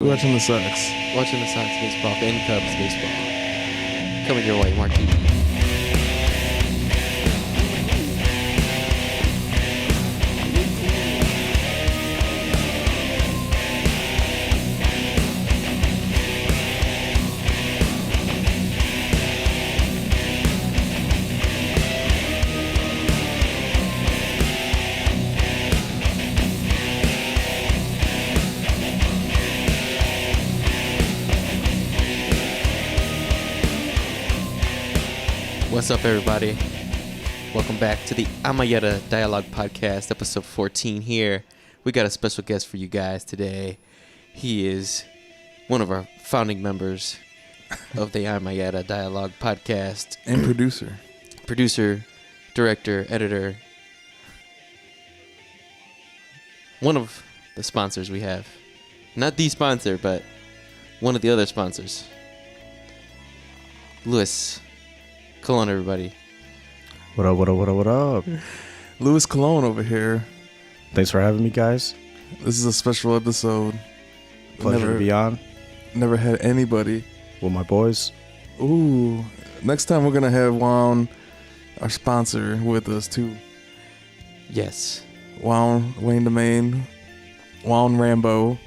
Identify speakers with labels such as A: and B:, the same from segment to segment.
A: Watching the Sox.
B: Watching the Sox baseball and Cubs baseball. Coming your way, Marquis. What's up, everybody? Welcome back to the Amayeta Dialogue Podcast, episode 14 here. We got a special guest for you guys today. He is one of our founding members of the Amayeta Dialogue Podcast.
A: And producer.
B: Producer, director, editor. One of the sponsors we have. Not the sponsor, but one of the other sponsors. Louis. Come on, everybody.
C: What up?
A: Louis Cologne over here.
C: Thanks for having me, guys.
A: This is a special episode.
C: Pleasure to be on
A: Never had anybody.
C: with my boys.
A: Ooh. Next time we're going to have Juan, our sponsor, with us too.
B: Yes.
A: Juan, Wayne Domain, Juan Rambo.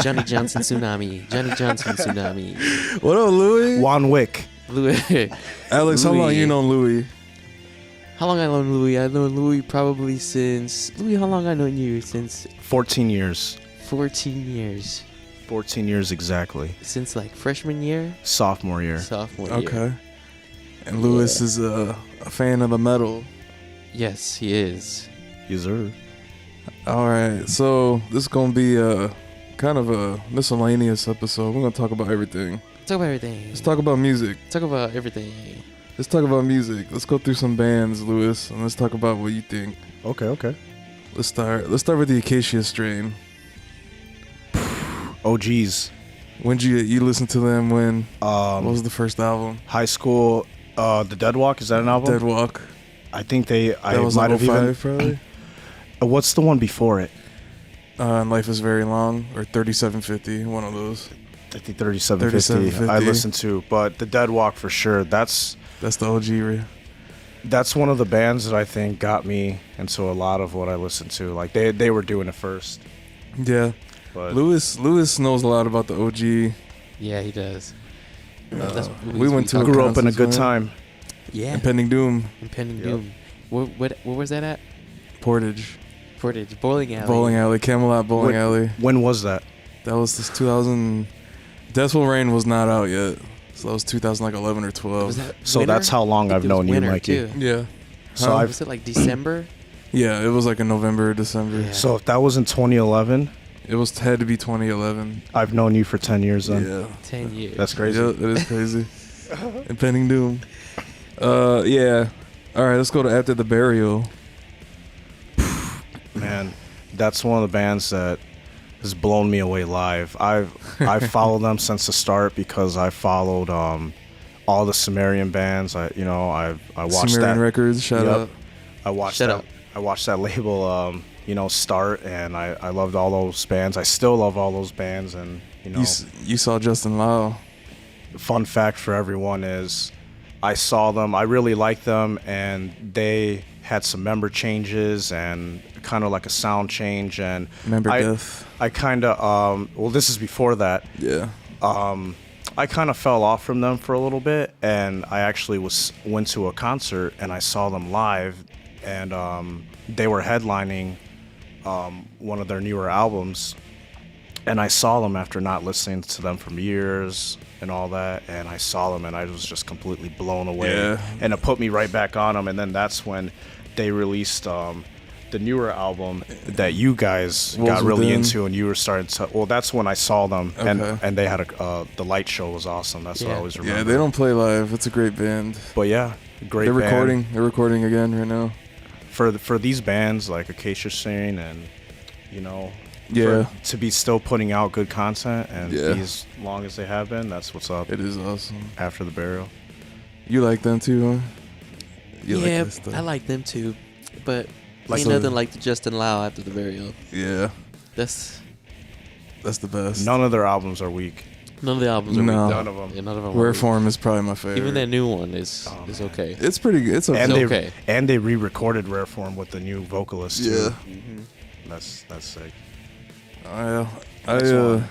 B: Johnny Johnson Tsunami. Johnny Johnson Tsunami.
A: What up, Louis?
C: Juan Wick.
B: Louis.
A: Alex, how long you known Louis?
B: How long I known Louis? I known Louis probably since... Louis, how long I known you? Since
C: 14 years.
B: 14 years.
C: 14 years exactly.
B: Since like freshman year?
C: Sophomore year.
B: Sophomore year.
A: Okay. And Louis is a fan of the metal.
B: Yes, he is.
C: Yes, sir.
A: All right. So this is going to be a kind of a miscellaneous episode. We're going to talk about everything.
B: Talk about everything.
A: Let's talk about music.
B: Talk about everything.
A: Let's talk about music. Let's go through some bands, Louis, and let's talk about what you think.
C: Okay.
A: Let's start with the Acacia Strain.
C: Oh, geez.
A: When did you listen to them? When? What was
C: Um,
A: the first album?
C: high school. The Dead Walk, is that an album?
A: Dead Walk.
C: I think I
A: That was
C: might
A: like
C: have
A: 05,
C: even.
A: probably.
C: What's the one before it?
A: And Life is Very Long, or 3750, one of those.
C: I think 3750.
A: 3750.
C: I listened to, but the Dead Walk for sure. That's
A: That's the OG.
C: one of the bands that I think got me into a lot of what I listened to. Like they were doing it first.
A: Yeah.
C: But
A: Louis knows a lot about the OG.
B: Yeah, he does.
A: We went to
C: I
A: a
C: grew up in a
A: concert,
C: good
A: man.
C: time.
B: Yeah.
A: Impending Doom.
B: Impending
C: Yep.
B: Doom. What was that at?
A: Portage.
B: Portage. Bowling Alley.
A: Bowling Alley. Camelot Bowling Alley.
C: When was that?
A: That was this 2000. Death Will Rain was not out yet. So that was 2011 or 12.
B: Was that
C: So
B: winter?
C: that's how long
B: I
C: I've
B: think it was
C: known you,
B: winter,
C: Mikey.
B: too.
A: Yeah.
C: So
A: Huh?
C: I've
B: Was it like December?
A: Yeah, it was like in November, December.
B: Yeah.
C: So if that was in 2011,
A: It had to be 2011.
C: I've known you for 10 years then.
A: Yeah.
B: 10 years.
C: That's crazy.
A: Yeah, it is crazy. Impending Doom. Yeah. All right, let's go to After the Burial.
C: Man, that's one of the bands that has blown me away live. I've followed them since the start because I followed all the Sumerian bands. I watched
A: Sumerian
C: that.
A: Records, shout
C: Yep.
A: out.
C: I watched
B: Shut
C: that.
B: up.
C: I watched that label start, and I loved all those bands. I still love all those bands, and
A: You saw Justin Lau.
C: fun fact for everyone is I saw them. I really liked them, and they had some member changes and kind of like a sound change. And
A: Member
C: I
A: Death.
C: I kind of this is before that.
A: Yeah.
C: I kind of fell off from them for a little bit, and I actually went to a concert and I saw them live, and they were headlining one of their newer albums. And I saw them after not listening to them for years and all that. And I saw them and I was just completely blown away.
A: Yeah.
C: And it put me right back on them. And then that's when they released the newer album that you guys
A: Wolves
C: got really
A: Within.
C: into. And you were starting to... Well, that's when I saw them.
A: Okay.
C: And they had the light show was awesome. That's what I
B: Yeah.
C: always remember.
A: Yeah, they don't play live. It's a great band.
C: But yeah, great
A: They're
C: band.
A: recording. They're recording again right now.
C: For these bands like Acacia Strain and,
A: Yeah.
C: to be still putting out good content and
A: Yeah.
C: be as long as they have been, that's what's up.
A: It is awesome.
C: After the Burial.
A: You like them too, huh? You like
B: Yeah,
A: this stuff.
B: I like them too. But
C: Like
B: ain't
C: the-
B: nothing like the Justin Lau After the Burial.
A: Yeah.
B: That's
A: That's the best.
C: None of their albums are weak.
B: None of the albums are
A: No.
B: weak.
C: None of them.
B: Yeah, none of them.
A: Rare
B: are weak.
A: Form is probably my favorite.
B: Even that new one is
C: man.
B: okay.
A: It's pretty good. It's okay.
C: And they
B: okay.
C: and they re-recorded Rare Form with the new vocalist too.
A: Yeah.
C: That's sick.
A: I
C: Next one.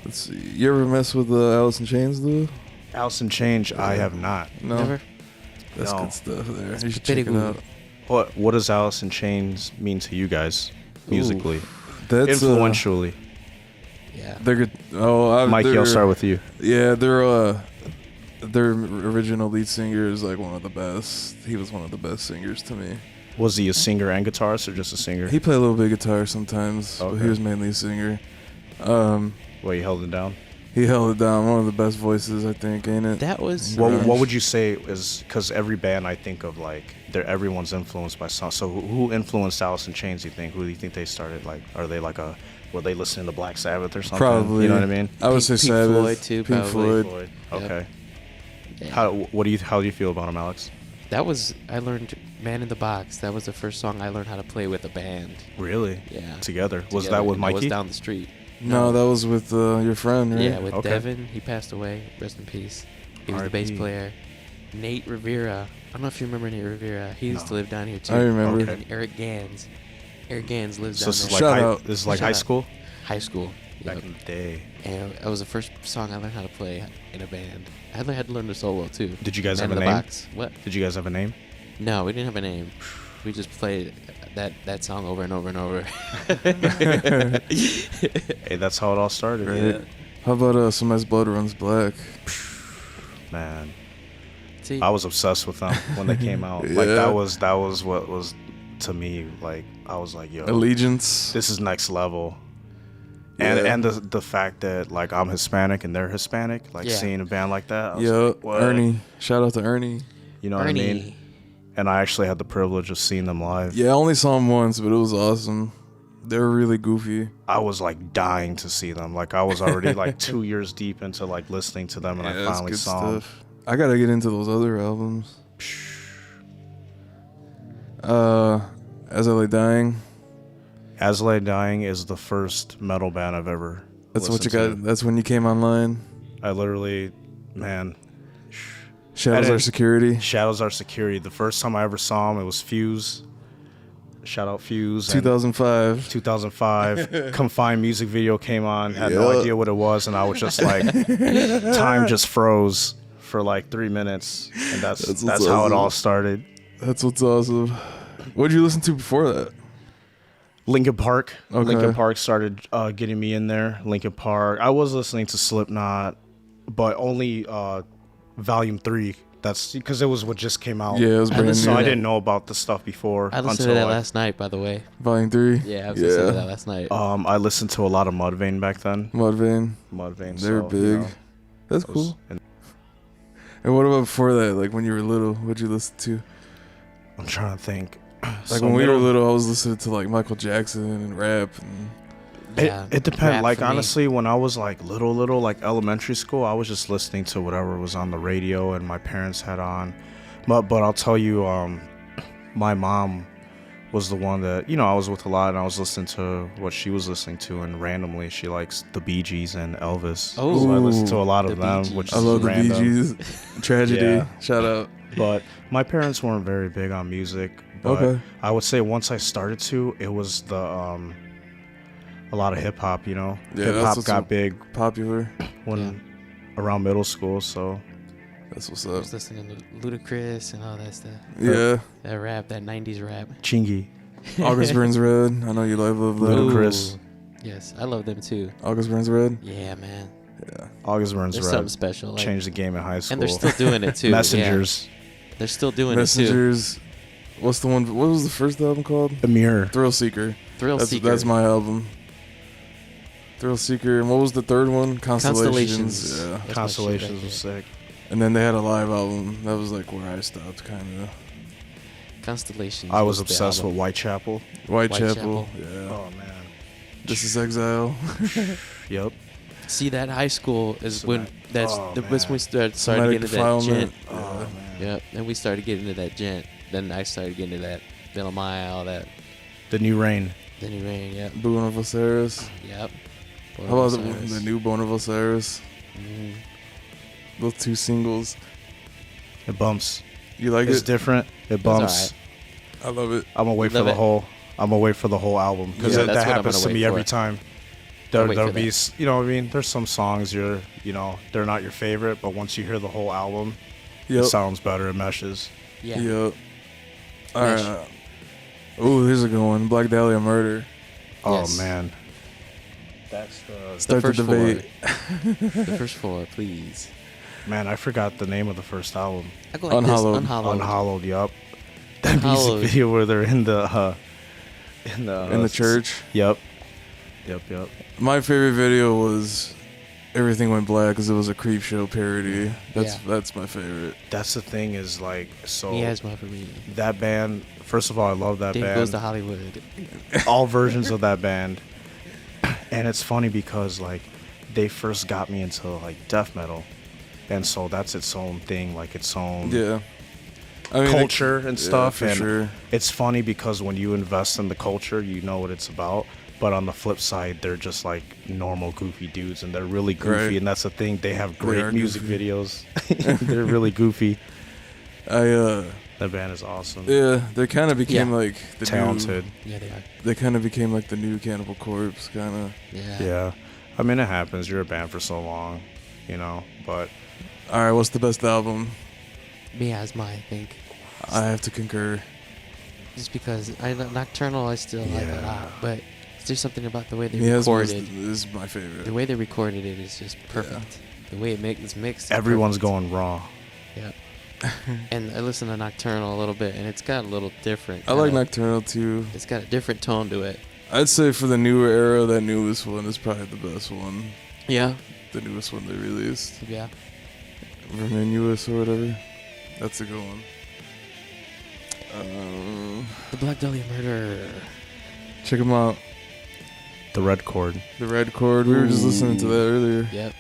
A: let's see. You ever mess with Alice in Chains, though?
C: Alice in Change, I have not.
A: No.
B: Never.
A: That's
C: No.
A: good stuff there. You should
B: pretty
A: check it
B: good.
A: out.
C: What does Alice in Chains mean to you guys musically?
A: That's
C: Influentially.
B: Yeah.
A: they're good. Oh,
C: Mikey, I'll start with you.
A: Yeah, their original lead singer is like one of the best. He was one of the best singers to me.
C: Was he a singer and guitarist or just a singer?
A: He played a little bit of guitar sometimes, but
C: Okay.
A: he was mainly a singer.
C: Well, he held it down.
A: He held it down. One of the best voices, I think, ain't it?
B: That was.
C: What would you say is, because every band I think of, like, everyone's influenced by some. So who influenced Alice in Chains, you think? Who do you think they started? Like, are they like were they listening to Black Sabbath or something?
A: Probably.
C: You know what I mean?
A: I would say
B: Pink
A: Sabbath.
B: Floyd, too,
A: Pink
B: probably.
A: Floyd.
B: Yep.
C: Okay.
B: Yeah.
C: How do you feel about him, Alex?
B: That was. I learned Man in the Box. That was the first song I learned how to play with a band.
C: Really?
B: Yeah.
C: Together. Was
B: Together,
C: that with
B: and I was
C: Mikey?
B: down the street.
A: No, that was with your friend, right?
B: Yeah, with
C: Okay.
B: Devin. He passed away. Rest in peace. He was the bass
C: R.I.P..
B: player. Nate Rivera. I don't know if you remember Nate Rivera. He used to
C: No.
B: live down here too.
A: I remember.
C: Okay.
B: And Eric Gans. Eric Gans lives
C: So
B: down
C: this is
B: there.
C: like
A: Shout
C: high,
A: out.
C: this is like
B: Shout
C: high
B: out.
C: school?
B: High school.
C: Back
B: Yep.
C: in the day.
B: And that was the first song I learned how to play in a band. I had to learn the solo too.
C: Did you guys
B: Man
C: have a
B: in the
C: name?
B: Box. What?
C: Did you guys have a name?
B: No, we didn't have a name. We just played that song over and over and over.
C: Hey, that's how it all started.
A: Right. How about Somebody's Blood Runs Black?
C: Man,
B: See,
C: I was obsessed with them when they came out. Like
A: Yeah.
C: that was what was to me, like, I was like, yo,
A: Allegiance.
C: this is next level. And
A: Yeah.
C: and the fact that, like, I'm Hispanic and they're Hispanic, like,
B: Yeah.
C: seeing a band like that, I was
A: Yeah,
C: like, what?
A: Ernie. Shout out to Ernie.
C: You know what I mean?
B: Ernie.
C: And I actually had the privilege of seeing them live.
A: Yeah, I only saw him once, but it was awesome. They were really goofy.
C: I was like dying to see them. Like, I was already like 2 years deep into like listening to them, and I
A: that's
C: finally
A: good
C: saw them.
A: stuff. I gotta get into those other albums. As I Lay Dying.
C: As I Lay Dying is the first metal band I've ever.
A: That's what you
C: listened
A: got. That's when you came online.
C: to. I literally, man,
A: Shadows
C: didn't-
A: Are Security.
C: Shadows Are Security. The first time I ever saw them, it was Fuse. Shout out Fuse. and
A: 2005.
C: 2005. Confined music video came on. Had no
A: Yeah.
C: idea what it was, and I was just like, time just froze for like 3 minutes, and
A: That's
C: that's
A: what's
C: how it all
A: awesome.
C: started.
A: That's what's awesome. What'd you listen to before that?
C: Linkin Park.
A: Okay.
C: Linkin Park started getting me in there. Linkin Park. I was listening to Slipknot, but only Volume 3. That's because it was what just came out.
A: Yeah, it was brand
C: So
A: new.
C: I didn't know about the stuff before.
B: I listened to
C: until
B: that
C: I-
B: last night, by the way.
A: Volume 3.
B: Yeah, I was listening to that last night.
C: I listened to a lot of Mudvayne back then.
A: Mudvayne.
C: Mudvayne.
A: They're
C: so,
A: big.
C: you know,
A: That's
C: it was-
A: cool.
C: and
A: And what about before that? Like when you were little, what'd you listen to?
C: I'm trying to think.
A: Like when we were little, I was listening to like Michael Jackson and rap. And
B: Yeah,
C: It depends.
B: rap
C: Like,
B: for me.
C: honestly, when I was like little, like elementary school, I was just listening to whatever was on the radio and my parents had on. But I'll tell you, my mom was the one that, you know, I was with a lot, and I was listening to what she was listening to, and randomly she likes the Bee Gees and Elvis.
B: Oh.
C: So I listened to a lot
B: The
C: of
B: Bee
C: them,
B: Gees.
C: which
A: I
C: is
A: love the
C: random.
A: Bee Gees. Tragedy.
C: Yeah.
A: Shout out.
C: But my parents weren't very big on music. But
A: Okay.
C: I would say once I started to, it was the a lot of hip hop. You know,
A: Yeah,
C: hip
A: that's
C: hop
A: what's
C: got
A: so
C: big
A: popular.
C: when around middle school. So
A: That's what's
B: I
A: up.
B: was listening to Ludacris and all that stuff.
A: Yeah.
B: That rap, that 90s rap.
C: Chingy,
A: August Burns Red. I know you love that.
C: Ludacris.
B: Ooh. Yes, I love them too.
A: August Burns Red.
B: Yeah, man.
A: Yeah.
C: August Burns
B: There's
C: Red
B: something special. Like,
C: changed the game in high school.
B: and they're still doing it too. yeah.
C: Messengers,
B: They're still doing
A: Messengers. What's the one? What was the first album called?
C: Amir.
A: Thrill Seeker.
B: it too. Thrill
A: That's
B: Seeker.
A: that's my album. Thrill Seeker. And what was the third one? Constellations. Yeah.
B: That's my shit
C: Constellations
B: right
C: was sick.
A: And then they had a live album. That was like where I stopped, kind of.
B: Constellations.
C: I was
B: the
C: obsessed
B: album.
C: with Whitechapel.
A: Whitechapel. Yeah.
C: Oh man.
A: This is Exile.
C: Yep.
B: See, that high school is
C: So
B: when that's
C: oh,
B: the when we
C: man.
B: started
A: Somatic
B: getting into that gent.
A: defilement.
C: Oh
A: Yeah.
C: man.
B: Yep. And we started getting into that gent. Then I started getting into that Bill Mile, that
C: The New Rain.
B: Then he ran. Yep.
A: Bruno Viceres.
B: Yep.
A: How about the new Born of Osiris?
B: Mhm.
A: Those 2 singles.
C: It bumps.
A: You like
C: It's
A: it?
C: different. It bumps.
A: I love it.
C: I'm gonna wait for
B: Love
C: the
B: it.
C: whole. I'm gonna wait for the whole album because
B: Yeah,
C: that
B: that's what I'm
C: happens
B: gonna
C: to me
B: wait
C: every
B: for.
C: time.
B: I'll wait
C: There'll
B: for
C: be,
B: that.
C: you know what I mean. There's some songs they're not your favorite, but once you hear the whole album,
A: Yep.
C: it sounds better. It meshes.
B: Yeah.
A: Yep. All
B: Mesh.
A: right. Oh, here's a good one. Black Dahlia Murder.
C: Oh
B: Yes.
C: man, that's the
A: Start the
B: first
A: debate.
B: The first 4, please.
C: man. I forgot the name of the first album.
B: I go like
A: Unhallowed.
B: this. Unhallowed.
C: Unhallowed. Yup. That
B: Unhallowed.
C: music video where they're in the
A: In the church.
C: Yep.
A: My favorite video was Everything Went Black because it was a Creep Show parody. That's my favorite.
C: That's the thing is like so.
B: Miasma for me.
C: That band. First of all, I love that
B: Dave
C: band.
B: Goes to Hollywood.
C: All versions of that band. And it's funny because like they first got me into like death metal, and so that's its own thing, like its own
A: Yeah. I mean,
C: culture and stuff.
A: For
C: and
A: sure.
C: it's funny because when you invest in the culture, you know what it's about. But on the flip side, they're just like normal goofy dudes, and they're really goofy.
A: Right.
C: And that's the thing; they have
A: They
C: great
A: are
C: music
A: goofy.
C: videos. They're really goofy. That band is awesome.
A: Yeah, they kind of became
B: Yeah.
A: like the
C: Talented.
B: Yeah, they are.
A: They kind of became like the new Cannibal Corpse, kind of.
B: Yeah.
C: Yeah. I mean, it happens. You're a band for so long, you know. But
A: All right, what's the best album?
B: Miasma, I think.
A: I have to concur.
B: Just because Nocturnal, I still like a
C: Yeah.
B: lot, but there's something about the way they
A: Miasma
B: recorded.
A: is my favorite.
B: The way they recorded it is just perfect. The way it's mixed. is
C: everyone's
B: perfect.
C: going raw.
B: Yeah. And I listen to Nocturnal a little bit, and it's got a little different.
A: I like
B: kinda-
A: Nocturnal too.
B: It's got a different tone to it.
A: I'd say for the newer era, that newest one is probably the best one.
B: Yeah.
A: The newest one they released,
B: Yeah.
A: Verminuous or whatever. That's a good one.
B: The Black Dahlia Murder.
A: Check them out.
C: The red chord.
A: The Red Chord. We were just listening to that earlier.
B: Yep.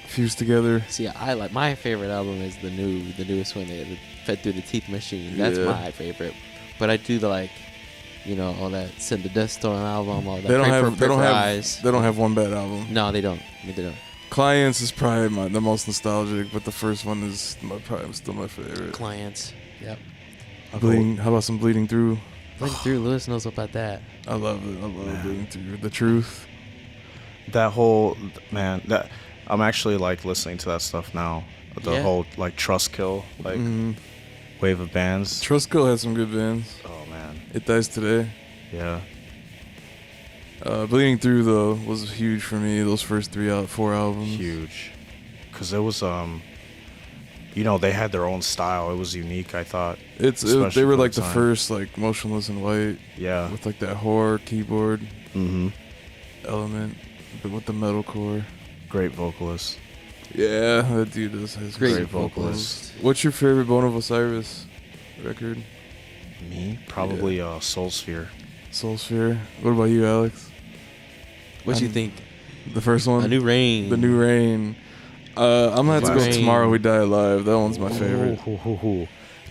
A: Fused together.
B: See, I like my favorite album is the newest one. They Fed Through the Teeth Machine. That's
A: Yeah.
B: my favorite. But I do the all that Send the Death Storm album, all that.
A: They don't
B: Pray
A: have.
B: for
A: They don't have.
B: Eyes.
A: They don't have one bad album.
B: No, they don't. They don't.
A: Clients is probably the most nostalgic, but the first one is probably still my favorite.
B: Clients. Yep.
A: Bleeding. How about some Bleeding Through?
B: Bleeding Through. Lewis knows about that.
A: I love it. I love Bleeding Through. The Truth.
C: That whole that I'm actually like listening to that stuff now. The
B: Yeah.
C: whole like Trust Kill wave of bands.
A: Trustkill had some good bands.
C: Oh man,
A: It Dies Today.
C: yeah.
A: Bleeding Through though was huge for me. Those first 4 albums.
C: Huge, because it was they had their own style. It was unique, I thought.
A: They
C: Especially
A: were
C: for
A: like
C: the
A: the
C: time.
A: first like Motionless in White
C: Yeah.
A: with like that horror keyboard
C: Mm-hmm.
A: element, but with the metalcore.
C: Great vocalist.
A: Yeah, that dude has
B: Great
A: great
C: vocalist.
A: What's your favorite Bone of Osiris record?
C: Me, probably Soul Sphere.
A: Soul Sphere. What about you, Alex?
B: What do you
A: Um,
B: think?
A: The first one?
B: A New Rain.
A: The New Rain. I'm gonna have to go
B: Rain.
A: Tomorrow We Die Alive. That one's my favorite.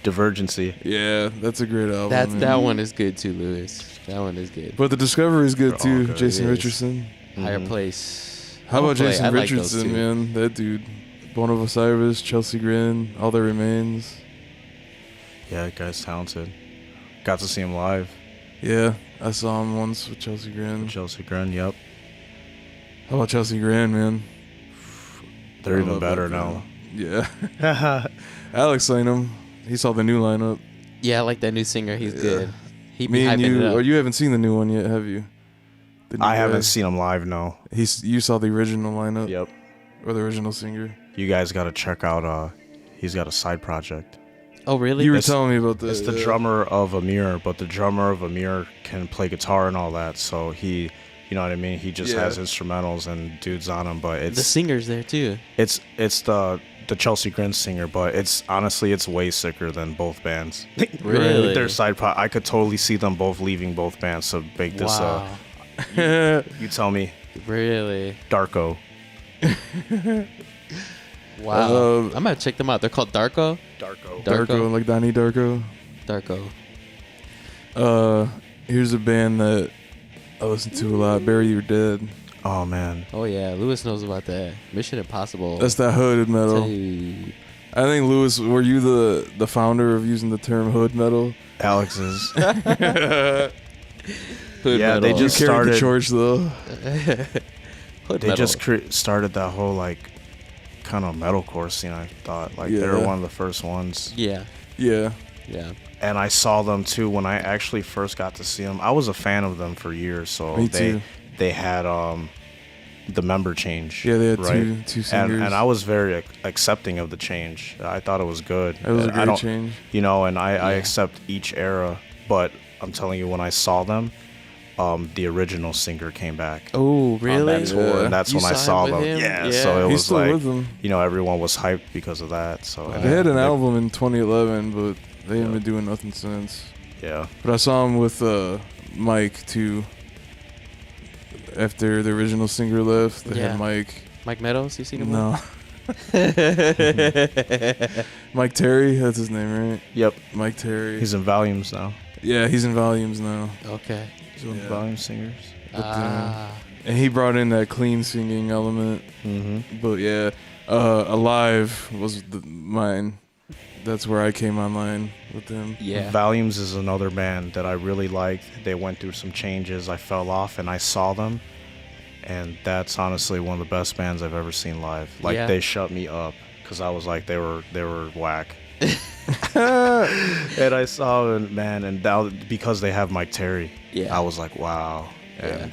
C: Divergency.
A: Yeah, that's a great album. man.
B: That one is good too, Lewis. That one is good.
A: But the Discovery is good
C: They're all
A: too.
C: good.
A: Jason
B: It is.
A: Richardson.
B: Higher
C: Mhm.
B: Place.
A: How about
B: Play.
A: Jason
B: I like those
A: Richardson,
B: two.
A: man? That dude. Bone of Osiris, Chelsea Grin, All That Remains.
C: Yeah, that guy's talented. Got to see him live.
A: Yeah, I saw him once with Chelsea Grin.
C: Chelsea Grin. Yep.
A: How about Chelsea Grin, man?
C: They're
A: I
C: even
A: love
C: better
A: that
C: now.
A: girl. Yeah. Alex seen him. He saw the new lineup.
B: Yeah, I like that new singer. He's
A: Yeah.
B: good. He be
A: Me and
B: hyping it
A: you,
B: up.
A: or you haven't seen the new one yet, have you? The new
C: I
A: guy.
C: haven't seen him live. No.
A: You saw the original lineup,
C: Yep.
A: or the original singer.
C: You guys got to check out. He's got a side project.
B: Oh, really?
A: You were
C: It's-
A: telling me about this.
C: It's the drummer of Amir, but the drummer of Amir can play guitar and all that. So he, you know what I mean. He just
A: Yeah.
C: has instrumentals and dudes on him. But
B: the
C: it's
B: singer's there too.
C: it's the Chelsea Grin singer. But it's honestly it's way sicker than both bands.
B: Really?
C: Their side pro. I could totally see them both leaving both bands to make this.
B: Wow.
C: You tell me,
B: Really?
C: Darko.
B: Wow. I'm gonna check them out. They're called Darko.
C: Darko.
A: Darko, like Donnie Darko.
B: Darko.
A: Here's a band that I listen to a lot. Bury Your Dead.
C: Oh man.
B: Oh yeah, Lewis knows about that. Mission Impossible.
A: That's that hood metal.
B: Dude.
A: I think Lewis, were you the founder of using the term hood metal?
C: Alex is.
B: Hood
C: Yeah,
B: metal.
C: they
A: You
C: just
A: carried the
C: started.
A: torch though.
B: Hood
C: They
B: metal.
C: just started that whole like kind of metalcore scene. I thought like they were
A: Yeah.
C: one of the first ones.
B: Yeah,
A: Yeah.
B: yeah.
C: And I saw them too when I actually first got to see them. I was a fan of them for years, so
A: Me too.
C: they had the member change.
A: Yeah, they had
C: right?
A: two singers.
C: And I was very accepting of the change. I thought it was good.
A: It was a
C: I
A: great
C: don't-
A: change.
C: You know, and I
B: Yeah.
C: accept each era, but I'm telling you, when I saw them, the original singer came back.
B: Oh,
C: On
B: really?
C: that tour,
A: Yeah.
C: and that's
B: You
C: when I
B: saw
C: saw
B: him with
C: them.
B: him?
C: Yeah,
B: Yeah.
C: so it
A: He's
C: was
A: still
C: like,
A: with them.
C: you know, everyone was hyped because of that. So
A: They had an
C: they-
A: album in 2011, but they haven't
C: Yeah.
A: been doing nothing since.
C: Yeah.
A: But I saw him with Mike too. After the original singer left, they
B: Yeah.
A: had Mike.
B: Mike Meadows, you seen him?
A: No, Mike Terry. That's his name, right?
C: Yep.
A: Mike Terry.
C: He's in Volumes now.
A: Yeah, he's in Volumes now.
B: Okay.
C: He's one of the
A: Yeah.
C: Volume singers.
B: Ah.
A: And he brought in that clean singing element.
C: Mm-hmm.
A: But yeah, Alive was mine. That's where I came online with him.
B: Yeah.
C: Volumes is another band that I really liked. They went through some changes. I fell off and I saw them. And that's honestly one of the best bands I've ever seen live. Like
B: Yeah.
C: they shut me up because I was like they were whack. And I saw them, man, and that, because they have Mike Terry,
B: Yeah.
C: I was like, wow. And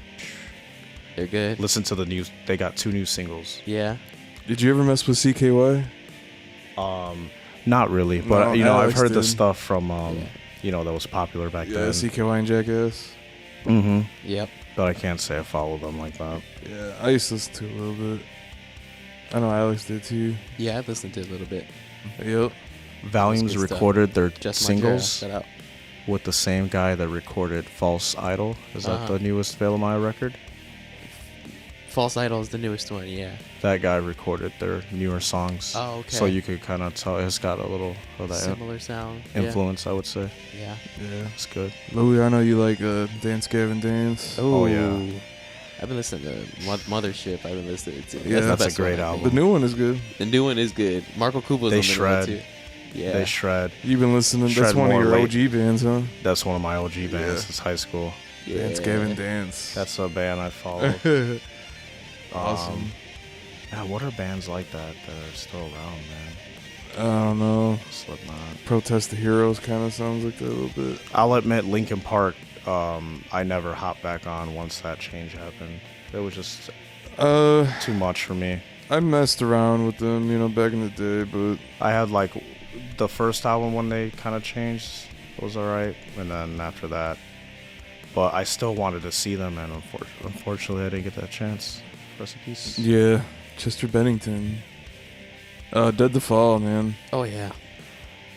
B: They're good.
C: listen to the news. They got 2 new singles.
B: Yeah.
A: Did you ever mess with CKY?
C: Not really, but
A: No,
C: you know,
A: Alex
C: I've heard the
A: did.
C: stuff from
B: Yeah.
C: you know, that was popular back
A: Yeah,
C: then.
A: CKY and Jackass.
C: Mm-hmm.
B: Yep.
C: But I can't say I follow them like that.
A: Yeah, I used to listen to it a little bit. I know Alex did too.
B: Yeah, I listened to it a little bit.
A: Yep.
C: Volumes
B: good stuff.
C: recorded their
B: Just
C: singles
B: Shout out.
C: with the same guy that recorded False Idol. Is that
B: Uh-huh.
C: the newest Veil of Maya record?
B: False Idol is the newest one. Yeah.
C: That guy recorded their newer songs.
B: Oh, okay.
C: So you could kind of tell it's got a little of that
B: Similar sound.
C: influence, I would say.
B: Yeah.
A: Yeah.
C: It's good.
A: Louis, I know you like Dance Gavin Dance.
C: Oh, yeah.
B: I've been listening to Mothership. I've been listening to.
A: Yeah,
B: the
C: that's a
B: best
C: great
B: one, I
C: album.
B: think.
A: The new one is good.
B: The new one is good. Marco Kubo's
C: They
B: on the new one
C: shred.
B: too. Yeah.
C: They shred.
A: You've been listening. That's
C: Shred
A: one of
C: more
A: your
C: late.
A: OG bands, huh?
C: That's one of my OG bands
A: Yeah.
C: since high school.
B: Yeah.
A: Dance Gavin Dance.
C: That's a band I follow.
A: Awesome.
C: Yeah, what are bands like that are still around, man?
A: I don't know.
C: Slipknot.
A: Protest the Heroes kind of sounds like that a little bit.
C: I'll admit, Linkin Park. I never hopped back on once that change happened. It was just too much for me.
A: I messed around with them, back in the day, but
C: I had like the first album when they kind of changed was alright, and then after that, but I still wanted to see them, and unfortunately, I didn't get that chance. Rest in peace.
A: yeah, Chester Bennington. Dead to Fall, man.
B: Oh yeah.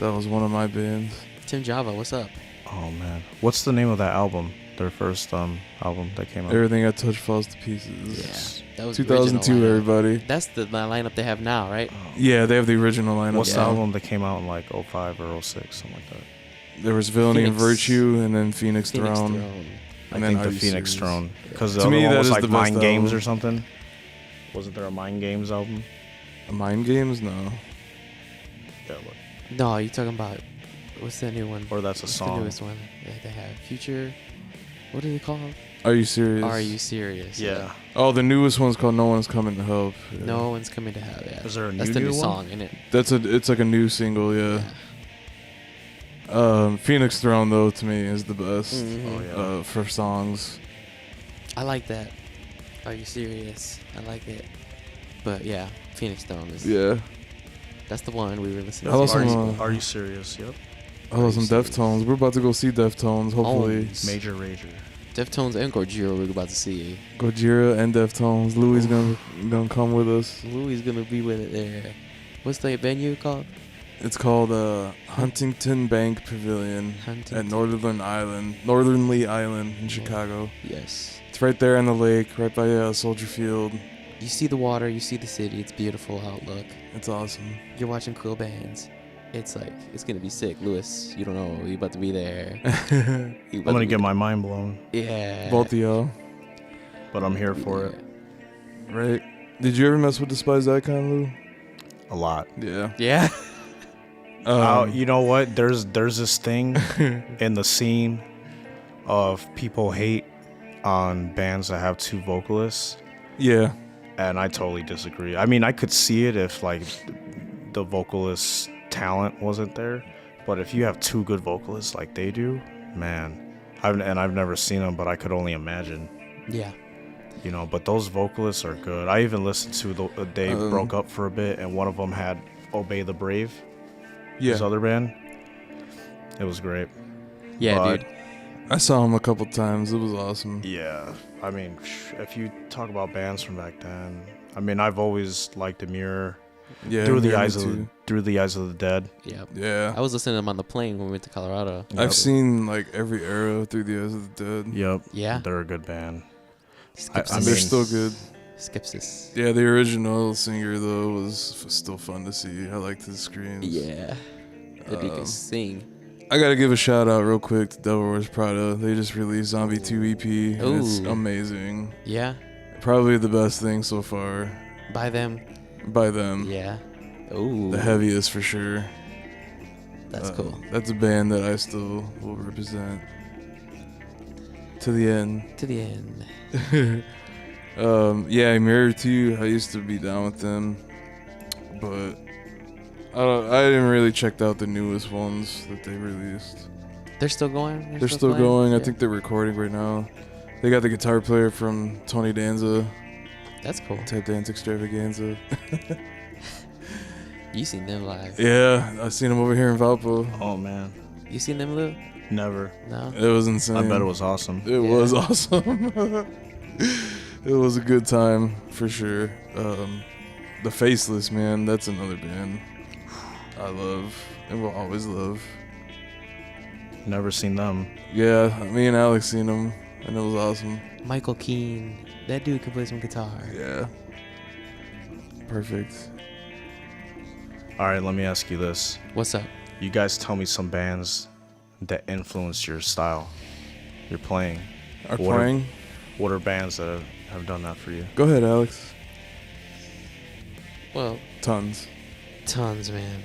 A: That was one of my bands.
B: Tim Java, what's up?
C: Oh man, what's the name of that album? Their first album that came out.
A: Everything I touch falls to pieces.
B: Yeah. That was
A: 2002,
B: the original lineup.
A: everybody.
B: That's the lineup they have now, right?
A: Yeah, they have the original lineup.
C: What's the
A: now.
C: album that came out in like 05 or 06, something like that?
A: There was Villainy and
B: Phoenix.
A: Virtue, and then Phoenix,
B: Phoenix
A: Throne.
B: Throne.
C: I
A: And then
C: think
A: Are
C: the
A: You
C: Phoenix
A: Serious?
C: Throne, because the
A: To
C: other
A: me,
C: one
A: that
C: was
A: is
C: like
A: the best
C: Mind Games
A: album.
C: or something. Wasn't there a Mind Games album?
A: Mind Games? No.
C: Yeah, look.
B: No, you talking about what's the new one?
C: Or that's a
B: What's
C: song.
B: the newest one that they have? Future. What are they called?
A: Are You Serious?
B: Are You Serious?
C: Yeah.
A: Oh, the newest one's called No One's Coming to Help. Yeah.
B: No one's coming to have it.
C: Is there a
B: That's
C: new
B: the new
C: one?
B: song, isn't it?
A: It's like a new single, yeah. Phoenix Throne though to me is the best
B: Mhm.
C: Oh yeah.
A: for songs.
B: I like that. Are You Serious? I like it. But yeah, Phoenix Throne is.
A: Yeah.
B: That's the one we were listening
A: I
B: to.
A: also
C: are, you,
A: wanna-
C: are you serious? Yep.
A: I love some
B: You serious?
A: Deftones. We're about to go see Deftones. Hopefully,
B: Oh.
C: Major Rager.
B: Deftones and Gojira we're about to see.
A: Gojira and Deftones. Louis gonna come with us.
B: Louis gonna be with it there. What's the venue called?
A: It's called Huntington Bank Pavilion
B: Huntington.
A: at Northernly Island in Chicago.
B: Yes.
A: It's right there on the lake, right by Soldier Field.
B: You see the water, you see the city. It's beautiful outlook.
A: It's awesome.
B: You're watching cool bands. It's like it's gonna be sick, Louis. You don't know. You about to be there.
C: I'm gonna get my mind blown,
B: Yeah.
A: Both of y'all.
C: but I'm here for it.
A: Right? Did you ever mess with Despised Icon, Lou?
C: A lot.
A: Yeah.
B: Yeah.
C: You know what? There's this thing in the scene of people hate on bands that have 2 vocalists,
A: Yeah.
C: and I totally disagree. I mean, I could see it if like the vocalist talent wasn't there, but if you have 2 good vocalists like they do, man, I've never seen them, but I could only imagine.
B: Yeah.
C: You know, but those vocalists are good. I even listened to they broke up for a bit, and one of them had Obey the Brave.
A: Yeah.
C: His other band. It was great.
B: Yeah,
C: But-
B: dude.
A: I saw him a couple times. It was awesome.
C: Yeah, I mean, if you talk about bands from back then, I mean, I've always liked Amir.
A: Yeah.
C: Through the
A: me
C: Eyes
A: too.
C: Through the Eyes of the Dead.
B: Yep.
A: Yeah.
B: I was listening to them on the plane when we went to Colorado.
C: Yep.
A: I've seen like every era Through the Eyes of the Dead.
C: Yep.
B: Yeah.
C: They're a good band.
B: Skipsis.
C: I
A: They're
C: mean-
A: still good.
B: Skipsis.
A: Yeah, the original singer though was still fun to see. I liked his screams.
B: Yeah. That dude can sing.
A: I gotta give a shout out real quick to Devil Wears Prada. They just released Zombie 2 EP. And it's
B: Ooh.
A: amazing.
B: Yeah.
A: Probably the best thing so far
B: By them.
A: by them.
B: Yeah. Ooh.
A: The heaviest for sure.
B: That's cool.
A: That's a band that I still will represent to the end.
B: To the end.
A: Yeah, Mirror 2, I used to be down with them, but I didn't really check out the newest ones that they released.
B: They're still going?
A: They're still
B: playing?
A: going. I
B: Yeah.
A: think they're recording right now. They got the guitar player from Tony Danza,
B: That's cool.
A: Tap Dance Extravaganza.
B: You seen them live.
A: Yeah, I seen him over here in Valpo.
C: Oh man,
B: You seen them, Lou?
C: never.
B: No?
A: It was insane.
C: I bet it was awesome.
A: It
B: Yeah.
A: was awesome. It was a good time for sure. The Faceless, man, that's another band I love and will always love.
C: Never seen them.
A: Yeah, me and Alex seen them, and it was awesome.
B: Michael Keane. That dude can play some guitar.
A: Yeah, perfect.
C: All right, let me ask you this.
B: What's up?
C: You guys tell me some bands that influenced your style, your playing.
A: Are
C: What are-
A: playing?
C: What are bands that have done that for you?
A: Go ahead, Alex.
B: Well,
A: Tons.
B: tons, man.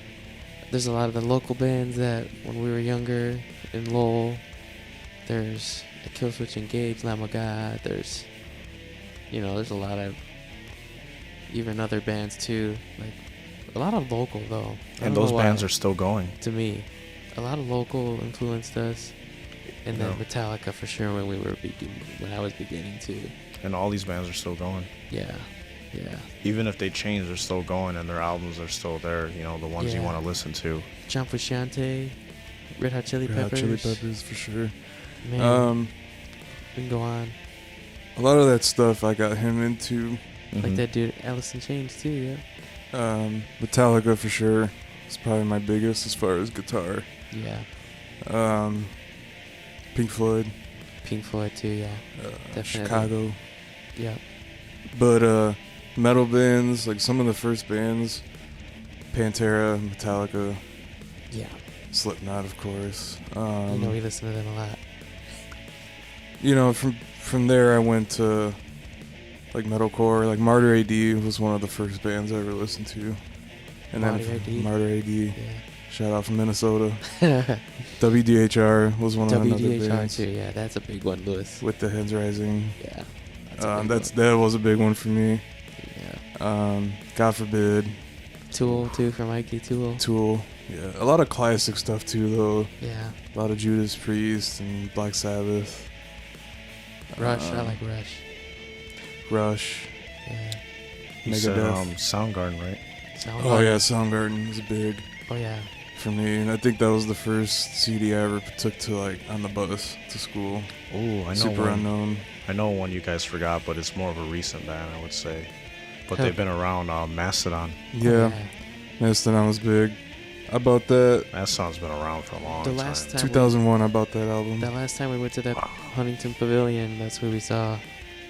B: There's a lot of the local bands that when we were younger in Lowell, there's a Killswitch Engage, Lamb of God, there's a lot of even other bands too. Like a lot of local though. I
C: And
B: don't
C: those
B: know why,
C: bands are still going.
B: to me. A lot of local influenced us. And then
C: Yeah.
B: Metallica for sure when I was beginning to.
C: And all these bands are still going.
B: Yeah. Yeah.
C: Even if they change, they're still going, and their albums are still there. You know, the ones you
B: Yeah.
C: want to listen to.
B: John Frusciante, Red Hot Chili
A: Red Hot
B: Peppers.
A: Chili Peppers for sure.
B: Man, we can go on.
A: A lot of that stuff I got him into.
B: Like
C: Mhm.
B: that dude, Alice in Chains too, yeah.
A: Metallica for sure. It's probably my biggest as far as guitar.
B: Yeah.
A: Pink Floyd,
B: Pink Floyd too, yeah. Definitely.
A: Chicago.
B: Yeah.
A: But metal bands, like some of the first bands, Pantera, Metallica,
B: Yeah.
A: Slipknot, of course.
B: We listen to them a lot.
A: From there I went to like metalcore. Like Martyr AD was one of the first bands I ever listened to. And
B: Martyr
A: then
B: AD?
A: Martyr AD,
B: Yeah.
A: shout out from Minnesota. WDHR was one of another
B: WDHR
A: bands
B: too, yeah. That's a big one, Lewis.
A: with the Heads Rising.
B: Yeah. A big
A: That was a big one for me.
B: one. Yeah.
A: God Forbid,
B: Tool too for Mikey. Tool.
A: Tool. Yeah, a lot of classic stuff too, though.
B: Yeah.
A: A lot of Judas Priest and Black Sabbath.
B: Rush. I like Rush.
A: Rush.
B: Yeah.
C: You said
A: Megadeth.
C: Soundgarden, right?
A: Oh yeah, Soundgarden was big
B: Oh yeah.
A: for me, and I think that was the first CD I ever took to like on the bus to school.
C: Oh, I know
A: Super
C: one.
A: Unknown.
C: I know one you guys forgot, but it's more of a recent band, I would say. But
B: Huh.
C: they've been around. Mastodon.
A: Yeah, Mastodon was big. I bought that
C: Mastodon's been around for a long
B: The
C: time.
B: last time
A: 2001. I bought that album.
B: That last time we went to that Huntington Pavilion, that's where we saw.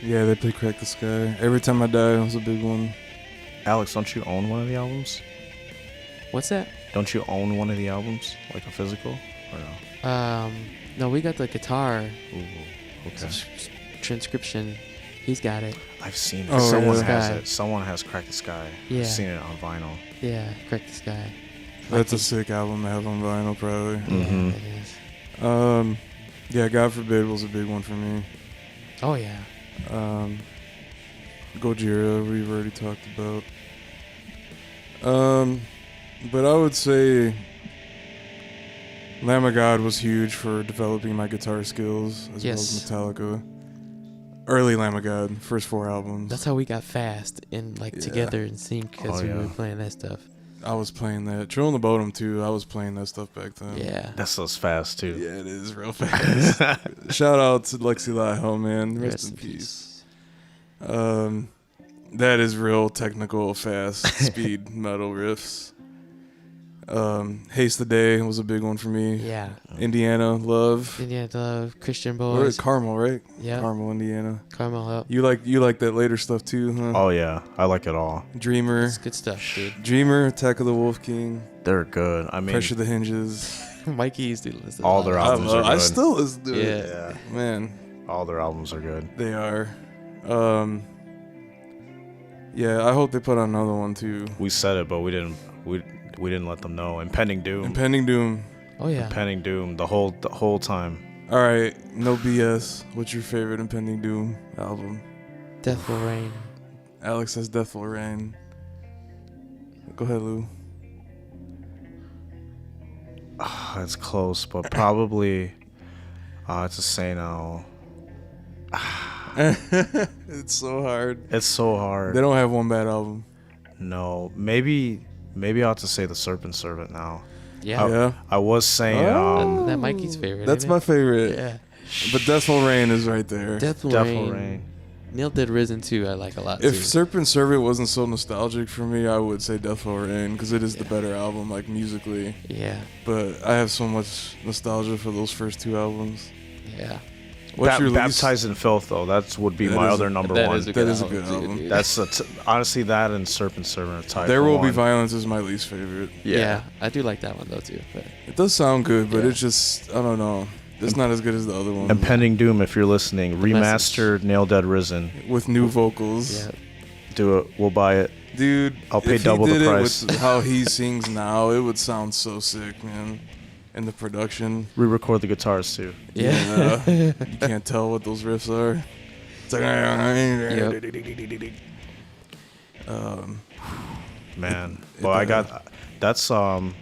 A: Yeah, they played Crack the Sky. Every Time I Die was a big one.
C: Alex, don't you own one of the albums?
B: What's that?
C: Don't you own one of the albums, like a physical, or no?
B: No, we got the guitar.
C: Ooh, okay.
B: Transcription. He's got it.
C: I've seen it.
A: Oh,
C: Someone
A: yeah.
C: has
B: Sky.
C: it. Someone has Crack the Sky.
B: Yeah.
C: I've seen it on vinyl.
B: Yeah, Crack the Sky.
A: That's a
B: Mikey.
A: sick album to have on vinyl, probably.
C: Mhm.
B: Yeah, it is.
A: Yeah, God Forbid was a big one for me.
B: Oh yeah.
A: Gojira, we've already talked about. But I would say Lamb of God was huge for developing my guitar skills, as well as
B: Yes.
A: Metallica. Early Lamb of God, first 4 albums.
B: That's how we got fast and like
A: Yeah.
B: together in sync because
C: Oh,
B: we were
C: yeah.
B: playing that stuff.
A: I was playing that. Trill in the Bottom, too. I was playing that stuff back then.
B: Yeah.
C: That stuff's fast too.
A: Yeah, it is real fast. Shout out to Lexi Lyle, man. Rest in peace. That is real technical, fast, speed metal riffs. Haste the Day was a big one for me.
B: Yeah.
A: Indiana, Love.
B: Indiana Love, Christian
A: What
B: Boys.
A: is Carmel, right?
B: Yeah.
A: Carmel, Indiana.
B: Carmel Up.
A: You like that later stuff too, huh?
C: Oh yeah, I like it all.
A: Dreamer.
B: It's good stuff, dude.
A: Dreamer, Attack of the Wolf King,
C: They're good. I mean,
A: Pressure the Hinges.
B: Mikey used to listen to
C: All
B: a
C: their
B: lot of
C: albums
B: stuff.
C: are
A: I
C: good.
A: still listen to it.
C: yeah,
A: Man,
C: all their albums are good.
A: they are. Yeah, I hope they put out another one too.
C: We said it, but we didn't. We didn't let them know. Impending Doom.
A: Impending Doom.
B: Oh yeah.
C: Impending Doom. The whole time.
A: All right, no BS. What's your favorite Impending Doom album?
B: Death Will Rain.
A: Alex says Death Will Rain. Go ahead, Lou.
C: It's close, but probably. It's a Say No.
A: It's so hard.
C: It's so hard.
A: They don't have one bad album.
C: No, maybe I'll have to say The Serpent now.
B: Yeah.
A: Yeah.
C: I was saying
B: That Mikey's favorite.
A: That's
B: ain't
A: my
B: it?
A: favorite.
B: Yeah.
A: But Death Will Rain is right there.
B: Death Will
C: Death
B: Rain.
C: Will Rain.
B: Neil Dead Risen too. I like a lot
A: If
B: too.
A: Serpent Servant wasn't so nostalgic for me, I would say Death Will Rain because it is the
B: Yeah.
A: better album, like musically.
B: Yeah.
A: But I have so much nostalgia for those first 2 albums.
B: Yeah.
A: What's your least?
C: Baptized in Filth though? That would be
A: That
C: my
A: is
C: other
A: a-
C: number
B: That
C: one.
B: is a
A: That
B: good
A: is a
B: album,
A: good
B: too,
A: album.
B: dude.
C: That's honestly that and Serpent Servant are tied.
A: There
C: for
A: Will Be
C: one.
A: Violence is my least favorite.
B: Yeah. I do like that one though too. But
A: It does sound good, but
B: Yeah.
A: it's just I don't know. It's not as good as the other one.
C: Impending Doom, if you're listening,
B: Message.
C: remastered, Nail Dead Risen.
A: With new vocals.
B: yeah.
C: Do it. We'll buy it.
A: Dude,
C: I'll pay
A: if he
C: double the
A: did it
C: price.
A: with how he sings now, it would sound so sick, man. And the production.
C: Re-record the guitars too.
B: Yeah.
A: You can't tell what those riffs are. It's like
C: Man,
A: It-
C: well, I got that's when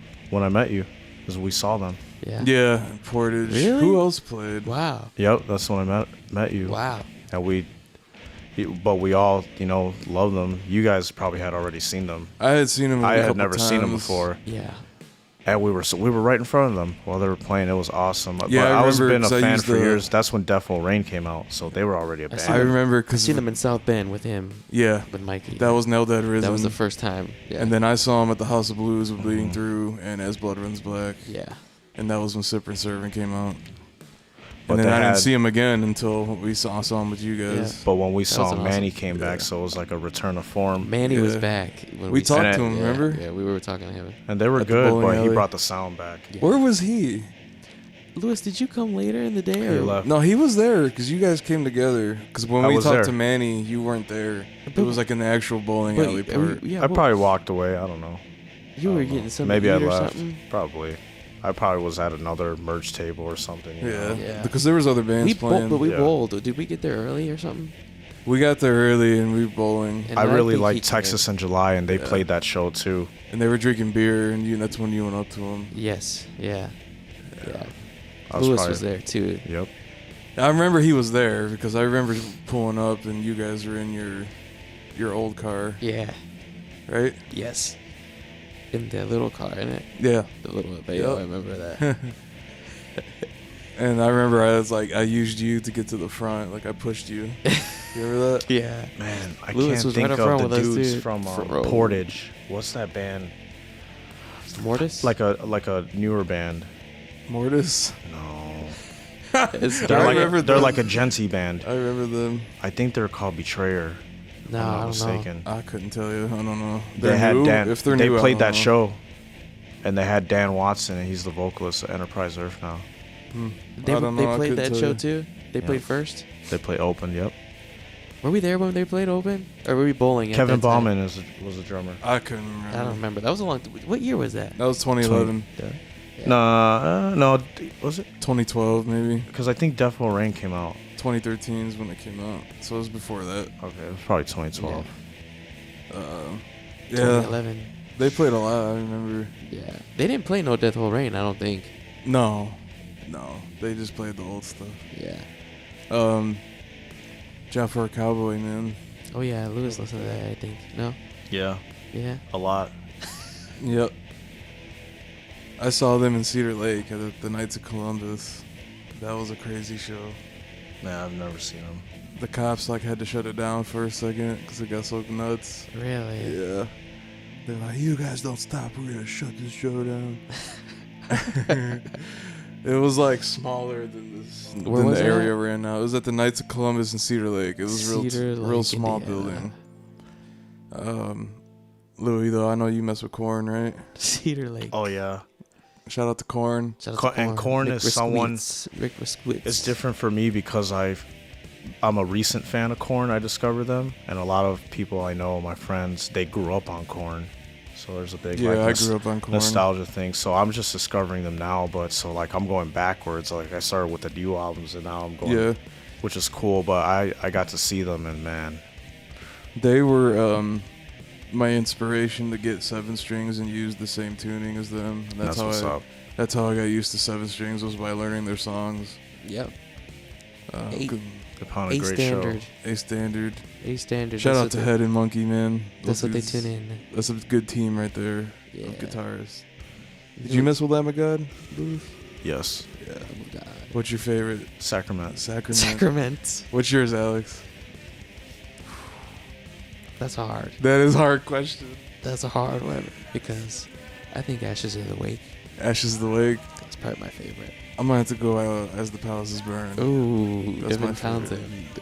C: I met you, because we saw them.
B: Yeah.
A: yeah, Portage.
B: Really?
A: Who else played?
B: Wow.
C: Yep, that's when I met you.
B: Wow.
C: And but we all love them. You guys probably had already seen them.
A: I had seen him.
C: I
A: a
C: had
A: couple
C: never seen them
A: times.
C: before,
B: Yeah.
C: and we were right in front of them while they were playing. It was awesome.
A: Yeah,
C: But
A: I
C: I was
A: remember
C: been a
A: 'cause I
C: fan
A: used
C: for
A: the-
C: years. That's when Death Will Rain came out, so they were already a
B: I
C: band.
B: see
A: I
B: them-
A: remember
B: I
A: because
B: seen them in South Bend with him,
A: yeah,
B: with Mikey.
A: that was Nail Dead Risen.
B: That was the first time. Yeah.
A: And then I saw him at the House of Blues with Bleeding Through and As Blood Runs Black.
B: Yeah.
A: And that was when Serpent Servant came out.
C: But
A: And then
C: they
A: I didn't
C: had-
A: see him again until we saw him with you guys.
C: But when we
B: was
C: saw
B: an
C: Manny
B: awesome-
C: came back,
A: Yeah.
C: so it was like a return of form.
B: Manny was
A: Yeah.
B: back. When
A: We talked
C: to
B: saw-
C: him,
B: yeah,
A: remember?
B: Yeah, we were talking to him.
C: And they were
A: At the
C: good,
A: bowling
C: but he
A: alley.
C: brought the sound back.
A: Where was he?
B: Lewis, did you come later in the day?
C: He
B: Or?
C: left.
A: No, he was there because you guys came together. Because when
C: I
A: we
C: was
A: talked
C: there.
A: to Manny, you weren't there. It
B: But-
A: was like in the actual bowling
B: But-
A: alley part.
B: yeah,
C: I
B: well,
C: probably walked away. I don't know.
B: you were
C: I don't know.
B: getting something
C: Maybe
B: to
C: I
B: eat or
C: left.
B: something.
C: Probably. I probably was at another merge table or something. you know?
B: Yeah.
A: Because there was other bands
B: We
A: playing.
B: but we
C: Yeah.
B: bowled. Did we get there early or something?
A: We got there early and we were bowling.
B: And
C: I really
B: think
C: liked
B: he-
C: Texas in July, and they
A: Yeah.
C: played that show too.
A: And they were drinking beer, and that's when you went up to them.
B: Yes. Yeah. Yeah.
C: I was
B: Lewis
C: probably-
B: was there too.
C: Yep.
A: I remember he was there because I remember pulling up and you guys were in your old car,
B: Yeah.
A: right?
B: Yes. In the little car, in it.
A: Yeah.
B: The little.
A: Yep.
B: I remember that.
A: And I remember I was like, I used you to get to the front. Like I pushed you. You remember that?
B: Yeah.
C: Man, I
B: Lewis
C: can't
B: was
C: think
B: right up front
C: of the
B: with us,
C: dudes
B: too.
C: from
B: Front row.
C: Portage. What's that band?
B: Mortis.
C: Like a newer band.
A: Mortis.
C: No.
B: It's
A: I
C: They're
A: remember
C: like they're
A: them.
C: like a genty band.
A: I remember them.
C: I think they're called Betrayer.
B: No,
C: if I'm
B: I
C: not
B: don't know.
C: mistaken.
A: I couldn't tell you. I don't know.
C: They
A: They're
C: had
A: new?
C: Dan.
A: If they're
C: they
A: new, I
C: played
A: don't
C: that
A: know.
C: show, and they had Dan Watson, and he's the vocalist of Enterprise Earth now.
B: They
A: I don't know. I
B: played
A: couldn't
B: that
A: tell
B: show
A: you.
B: too. They
C: Yeah.
B: played first.
C: They play open. Yep.
B: Were we there when they played open? Or were we bowling at
C: Kevin
B: that time?
C: Bauman was a drummer.
A: I couldn't remember.
B: I don't remember. That was a long... What year was that?
A: That was 2011.
B: Yeah.
C: No, was it?
A: 2012 maybe.
C: Because I think Death Will Rain came out.
A: 2013 is when it came out. So it was before that.
C: Okay, it was probably 2012.
A: Yeah.
B: 2011.
A: They played a lot, I remember.
B: Yeah. They didn't play no Death Will Rain, I don't think.
A: No. They just played the old stuff.
B: Yeah.
A: Job for a Cowboy, man.
B: Oh, yeah. Lewis listened to that, I think. No?
C: Yeah,
B: Yeah.
C: a lot.
A: Yep. I saw them in Cedar Lake at the Knights of Columbus. That was a crazy show.
C: Nah, I've never seen him.
A: The cops had to shut it down for a second because it got so nuts.
B: Really?
A: Yeah. They're like, you guys don't stop. We're going to shut this show down. It was smaller than this
B: Where
A: than
B: was
A: the
B: it
A: area
B: at?
A: we're in now. It was at the Knights of Columbus in Cedar Lake. It was
B: Cedar
A: real
B: Lake,
A: small
B: Indiana.
A: building. Louis, though, I know you mess with Korn, right?
B: Cedar Lake.
C: Oh yeah,
A: Shout out to Korn.
B: Shout out to
C: and Korn
B: Rick
C: is someone.
B: Rick Riskowitz.
C: It's different for me because I'm a recent fan of Korn. I discovered them, and a lot of people I know, my friends, they grew up on Korn. So there's a big
A: I grew up on Korn.
C: nostalgia thing. So I'm just discovering them now, but I'm going backwards. I started with the new albums, and now I'm going,
A: Yeah.
C: which is cool. But I got to see them, and man,
A: They were my inspiration to get 7 strings and use the same tuning as them. And
C: that's what's up.
A: That's how I got used to 7 strings, was by learning their songs.
B: Yep.
A: Good-
C: They put on a
B: A
C: great
B: standard.
A: A standard.
B: A standard.
A: Shout
B: That's
A: out to
B: what
A: Head and Monkey, man.
B: That's what they
A: dudes-
B: tune in.
A: That's a good team right there
B: Yeah.
A: of guitarists. Did you mess with Lamb of God, Louis?
C: show. Yes,
A: Yeah.
B: Oh my God.
A: What's your favorite?
C: Sacrament.
A: Sacrament.
B: Sacrament.
A: What's yours, Alex?
B: That's hard.
A: That is a hard question.
B: That's a hard one because I think Ashes of the Wake
A: Ashes of the Lake.
B: is probably my favorite.
A: I'm gonna have to go out as the palaces burn.
B: Ooh,
A: That's my
B: Devin
A: favorite.
B: Townsend.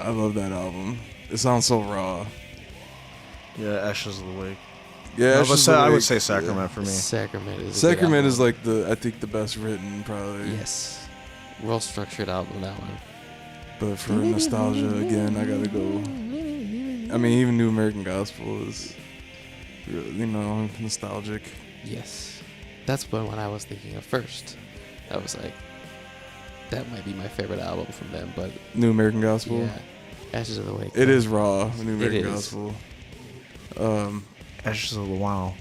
A: I love that album. It sounds so raw.
C: Yeah, Ashes of the Wake.
A: Yeah,
C: No,
A: Ashes
C: but
A: of the
C: I would
A: Lake,
C: say Sacrament for me.
B: Sacrament is. A good
A: Sacrament is
B: album.
A: I think the best written probably.
B: Yes, well structured album, that one.
A: But for nostalgia again, I gotta go. I mean, even New American Gospel is, nostalgic.
B: Yes, that's the one I was thinking of first. I was like, that might be my favorite album from them, but
A: New American Gospel.
B: yeah, Ashes of the Wake.
A: It is raw. New
B: It
A: American
B: is.
A: Gospel.
C: Ashes of the Wow.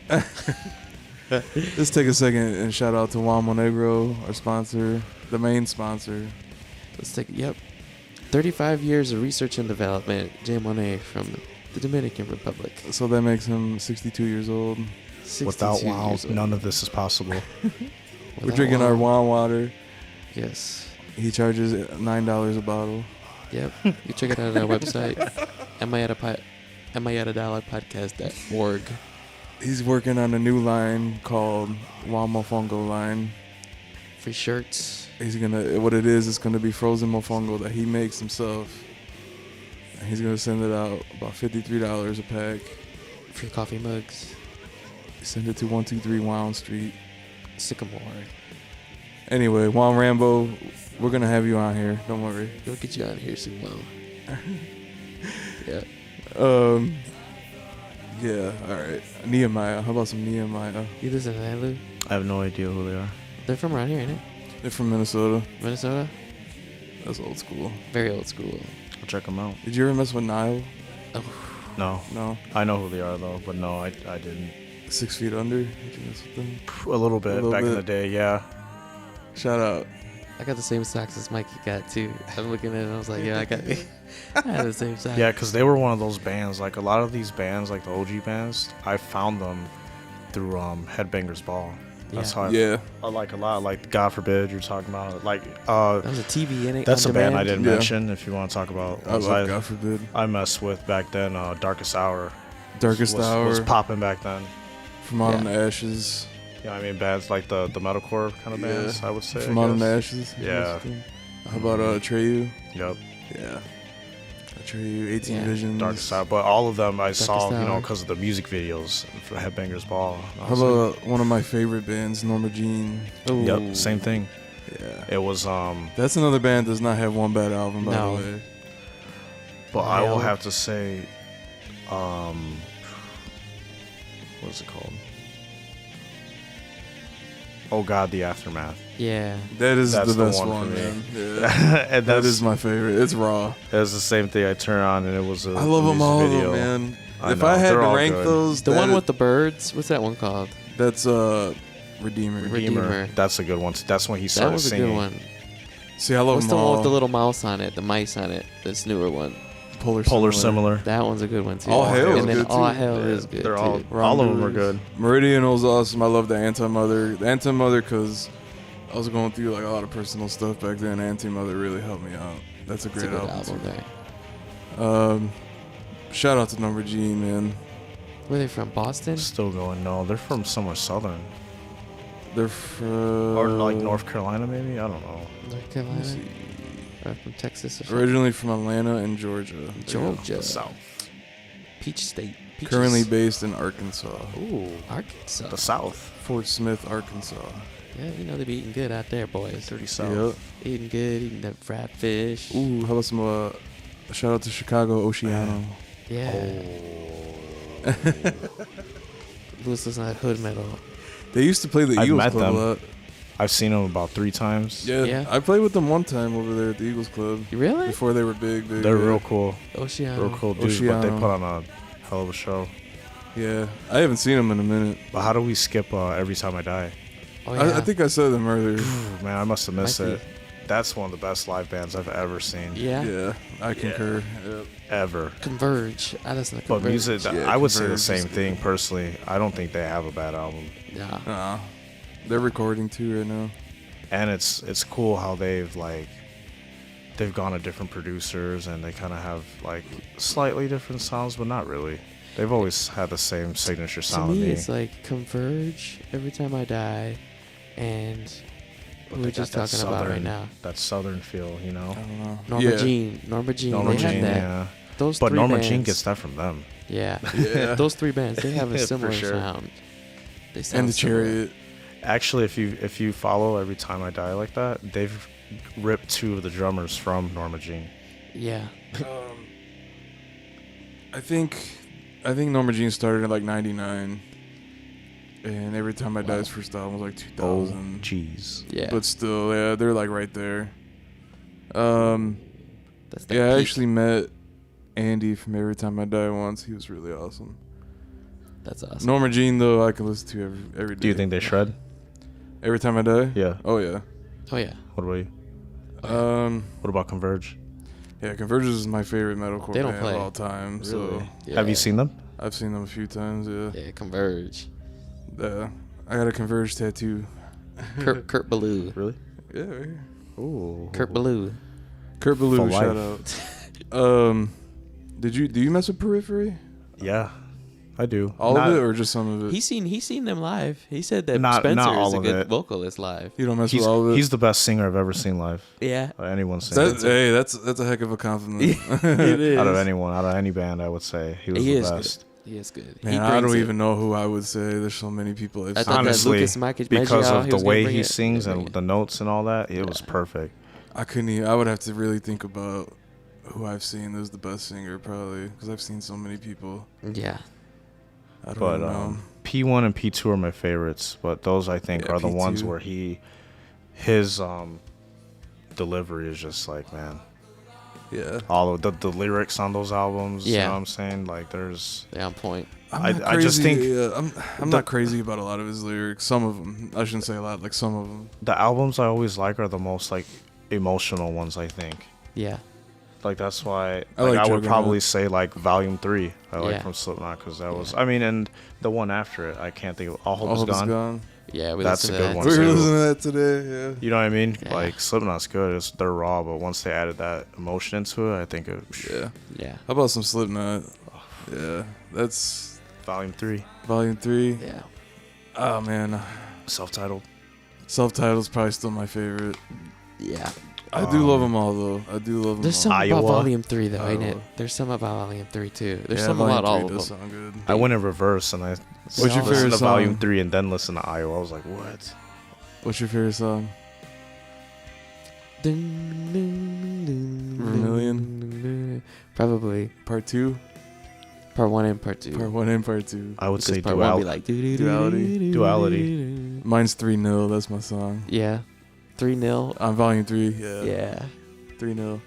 A: Let's take a second and shout out to Juan Monegro, our sponsor, the main sponsor.
B: Let's take 35 years of research and development. J. Monet from the Dominican Republic.
A: So that makes him 62 years old.
B: 62
C: Without Wow,
B: years old.
C: none of this is possible.
A: We're
B: Without
A: drinking our
B: Wow.
A: Juan water.
B: Yes.
A: He charges $9 a bottle.
B: Yep. You check it out on our website, amayeta.podcast.org.
A: He's working on a new line called Juan Mofongo line.
B: Free shirts.
A: It's gonna be frozen mofongo that he makes himself. And he's gonna send it out about $53 a pack.
B: Free coffee mugs.
A: Send it to 123 Wound Street.
B: Sycamore.
A: Anyway, Juan Rambo, we're gonna have you on here. Don't worry.
B: We'll get you out of here soon, Mom. Yeah.
A: Yeah. All right. Nehemiah. How about some Nehemiah?
B: You listen to that, Lou?
C: I have no idea who they are.
B: They're from around here, ain't it?
A: They're from Minnesota.
B: Minnesota?
A: That's old school.
B: Very old school.
C: I'll check them out.
A: Did you ever mess with Nile?
B: Oh,
C: No,
A: No.
C: I know who they are though, but no, I didn't.
A: 6 Feet Under. Did you mess with them?
C: A little bit
A: little
C: back in
A: bit.
C: the day, yeah.
A: Shout out.
B: I got the same socks as Mikey got, too. I'm looking at it and I was like, yeah, I had the same socks.
C: Yeah, because they were one of those bands. Like a lot of these bands, like the OG bands, I found them through Headbangers Ball. That's
B: Yeah.
C: how
A: Yeah.
C: I like a lot. Like God forbid you're talking about like
B: That was a TV in it.
C: that's a
B: on
C: band I
B: demand.
C: didn't
A: Yeah.
C: mention. If you want to talk about,
A: I love God Forbid.
C: I messed with back then. Darkest Hour.
A: Darkest Hour.
C: was popping back then.
A: From Autumn
B: Yeah.
A: to Ashes.
C: You know what I mean? Bands like the metalcore kind of bands, I would say.
A: From
C: I
A: Autumn to
C: guess.
A: Ashes.
C: Yeah.
A: How about Atreyu?
C: Yep.
A: Yeah. Atreyu, 18
B: Yeah.
A: Visions.
C: Darkest Hour. But all of them I saw,
B: Hour.
C: because of the music videos for Headbangers Ball. I
A: How
C: was like,
A: about one of my favorite bands, Norma Jean?
B: Ooh.
C: Yep, same thing.
A: Yeah.
C: It was
A: That's another band that does not have one bad album, by
B: No.
A: the way.
C: But I will
B: Wild.
C: have to say, what's it called? Oh God, the Aftermath.
B: Yeah.
A: That's
C: the
A: the best
C: one
A: one,
C: for me.
A: man. Yeah.
C: And
A: That is my favorite. It's raw.
C: That's the same thing I turn on, and it was a
A: I love them
C: music
A: all,
C: video.
A: though, man.
C: I
A: If
C: know,
A: I had
C: they're
A: to
C: all
A: rank
C: good.
A: those,
B: The one with the birds. What's that one called?
A: that's Redeemer.
B: Redeemer.
C: That's a good one. That's when he
B: That
C: started
B: was a
C: singing.
B: good one.
A: See, I love
B: What's
A: them
B: the one
A: all.
B: with the little mouse on it? The mice on it. This newer one.
C: Polar Similar.
B: That one's a good one too.
A: All Hell is
B: and then
A: good,
B: All
A: too.
B: Hell
C: Yeah,
B: is good.
C: They're all
B: too.
C: all of them are good.
A: Meridional's awesome. I love the Anti-Mother. The Anti-Mother, because I was going through like a lot of personal stuff back then. Anti-Mother really helped me out. That's a
B: It's a
A: great
B: good
A: album.
B: album
A: too.
B: there.
A: Shout out to Number G, man.
B: Where they from? Boston?
C: Still going. No, they're from somewhere southern
A: They're from
C: or like North Carolina, maybe. I don't know.
B: North Carolina?
A: Let's see.
B: Or from Texas or something?
A: Originally from Atlanta and Georgia.
B: Georgia.
C: The South.
B: Peach State. Peaches.
A: Currently based in Arkansas.
C: Ooh,
B: Arkansas.
C: the South.
A: Fort Smith, Arkansas.
B: Yeah, you know they be eating good out there, boys.
C: Dirty South.
A: Yep.
B: Eating good, eating that fried fish.
A: Ooh, how about some a shout out to Chicago Oceano.
B: Yeah.
C: Oh.
B: Louis listens to that hood metal.
A: They used to play the
C: I've
A: Eagles
C: met
A: Club
C: them.
A: a lot.
C: I've seen them about 3 times.
A: Yeah,
B: Yeah.
A: I played with them one time over there at the Eagles Club
B: You really?
A: before they were big.
C: They're real cool.
B: Oceano.
C: Real cool dudes, but they
A: Oceano.
C: put on a hell of a show.
A: Yeah, I haven't seen them in a minute.
C: But how do we skip Every Time I Die?
B: Oh, yeah.
A: I think I said them earlier.
C: Ooh, man, I must have missed
B: Might
C: it. That's one of the best live bands I've ever seen.
B: Yeah.
A: Yeah, I concur. Yep.
C: Ever.
B: Converge. I listen to
C: But
B: Converge.
C: music,
A: Yeah,
C: I would say the
A: Converge
C: same
A: is
C: thing
A: good.
C: personally. I don't think they have a bad album.
B: Yeah.
A: They're recording too right now.
C: And it's cool how they've gone to different producers and they kind of have like slightly different sounds, but not really. They've always had the same signature
B: To
C: sound
B: me,
C: to me.
B: it's like Converge, Every Time I Die, and
C: But
B: we
C: they
B: were just
C: got that
B: talking about right
C: southern-
B: now.
C: That southern feel, you know.
A: I don't know.
B: Norma
A: yeah.
B: Jean. Norma Jean.
C: Norma
B: they
C: Jean,
B: have that.
C: yeah.
B: Those
C: But
B: three
C: Norma
B: bands,
C: Jean gets that from them.
B: Yeah.
A: Yeah.
B: Those 3 bands, they have a
C: For
B: similar
C: sure.
B: sound. They sound
A: And the
B: similar.
A: Chariot.
C: Actually, if you follow Every Time I Die like that, they've ripped 2 of the drummers from Norma Jean.
B: Yeah.
A: I think Norma Jean started in like '99, and Every Time I Die's first album was like 2000.
C: jeez.
B: Yeah.
A: But still, yeah, they're like right there.
B: That's the
A: Yeah, I
B: peak.
A: actually met Andy from Every Time I Die once. He was really awesome.
B: That's awesome.
A: Norma Jean though, I can listen to every day.
C: Do you think they shred?
A: Every Time I Die?
C: Yeah.
A: Oh yeah.
B: Oh, yeah.
C: What about you? What about Converge?
A: Yeah, Convergence is my favorite metalcore
B: They don't
A: band
B: play.
A: of all time. So
B: Yeah.
C: Have you seen them?
A: I've seen them a few times. Yeah.
B: Yeah, Converge.
A: I got a Converge tattoo.
B: Kurt Ballou.
C: Really?
A: Yeah, right here.
C: Ooh.
B: Kurt Ballou.
A: Kurt Ballou,
C: For
A: shout out. Do you mess with Periphery?
C: Yeah, I do.
A: All
C: Not-
A: of it or just some of it?
B: He's seen them live. He said that
C: Not
B: Spencer
C: all
B: is a
C: of
B: good
C: it.
B: vocalist live.
A: You don't mess
C: He's,
A: with all of it?
C: he's the best singer I've ever seen live.
B: Yeah.
C: Anyone sing.
A: Hey, that's a heck of a compliment.
B: It is.
C: Out of any band, I would say he was
B: He
C: the
B: is
C: best.
B: good. He is good.
A: Man,
B: He
A: I don't
B: brings it.
A: even know who I would say. There's so many people I've
B: I
A: seen.
B: thought that
C: Honestly,
B: Lucas Maggio,
C: because of
B: he
C: the
B: was gonna
C: way
B: bring
C: he
B: it.
C: sings
B: Yeah, bring
C: and
B: it.
C: the notes and all that, it was perfect.
A: I couldn't even, I would have to really think about who I've seen as the best singer, probably, because I've seen so many people.
B: Yeah.
A: I don't
C: But
A: even know.
C: P1 and P2 are my favorites, but those I think
A: Yeah,
C: are the ones
A: P2.
C: where his delivery is just like, man,
A: Yeah.
C: all of the lyrics on those albums, you
B: Yeah.
C: know what I'm saying? Like there's
B: They're on point.
C: I just think
A: I'm not crazy about a lot of his lyrics. Some of them, I shouldn't say a lot. Like some of them.
C: the albums I always like are the most like emotional ones, I think.
B: Yeah.
C: Like that's why
A: I
C: like,
A: like
C: I would
A: Juggernaut.
C: probably say like Volume 3 I like
B: Yeah.
C: from Slipknot because that was
B: Yeah.
C: I mean, and the one after it I can't think of All Hope
A: All
C: Is
A: Hope Is
C: Gone.
A: Gone.
B: Yeah, we
C: That's
B: listened
C: a
B: to
C: good
B: that
C: one,
A: We were
C: too.
A: listening to that today. Yeah.
C: You know what I mean?
B: Yeah.
C: Like Slipknot's good. They're raw, but once they added that emotion into it, I think it.
A: Yeah.
B: Yeah.
A: How about some Slipknot? Yeah. That's
C: Volume 3,
A: Volume 3.
B: Yeah.
A: Oh man.
C: self-titled.
A: Self-titled's probably still my favorite.
B: Yeah.
A: I do love them all though. I do love them
B: There's
A: all.
B: something about
C: Iowa.
B: Volume 3 though, ain't it?
A: Iowa.
B: There's something about Volume 3 too. There's
A: Yeah,
B: something
A: Volume
B: about all
A: 3
B: of
A: does
B: them.
A: sound good.
C: I went in reverse and I
A: What's your
C: listened
A: favorite
C: to Volume
A: song?
C: 3 and then listened to Iowa. I was like, what?
A: What's your favorite song?
B: Vermilion.
A: Vermilion?
B: Probably
A: Part 2?
B: part 1 and part 2.
A: Part 1 and part 2.
C: I would say
B: part 1 be like
A: Duality.
C: Duality.
A: Mine's 3-0. That's my song.
B: Yeah. 3-0.
A: On volume 3. Yeah.
B: Yeah.
A: 3-0.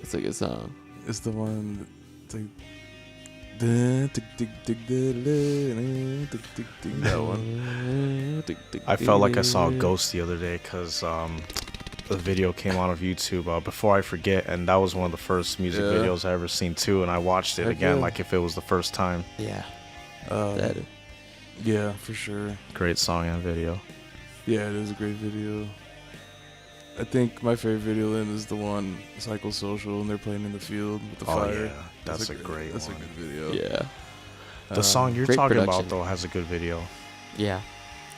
B: It's a good song.
A: It's the one that's like. That one.
C: I felt like I saw a ghost the other day because the video came out of YouTube before I forget, and that was one of the first music videos I ever seen too, and I watched it again like if it was the first time.
B: Yeah.
A: Yeah, for sure.
C: Great song and video.
A: Yeah, it is a great video. I think my favorite video then is the one Psychosocial, and they're playing in the field with the fire.
C: Yeah, that's a great
A: That's
C: one.
A: a good video.
B: Yeah.
C: The song you're
B: great
C: talking
B: production.
C: about though has a good video.
B: Yeah.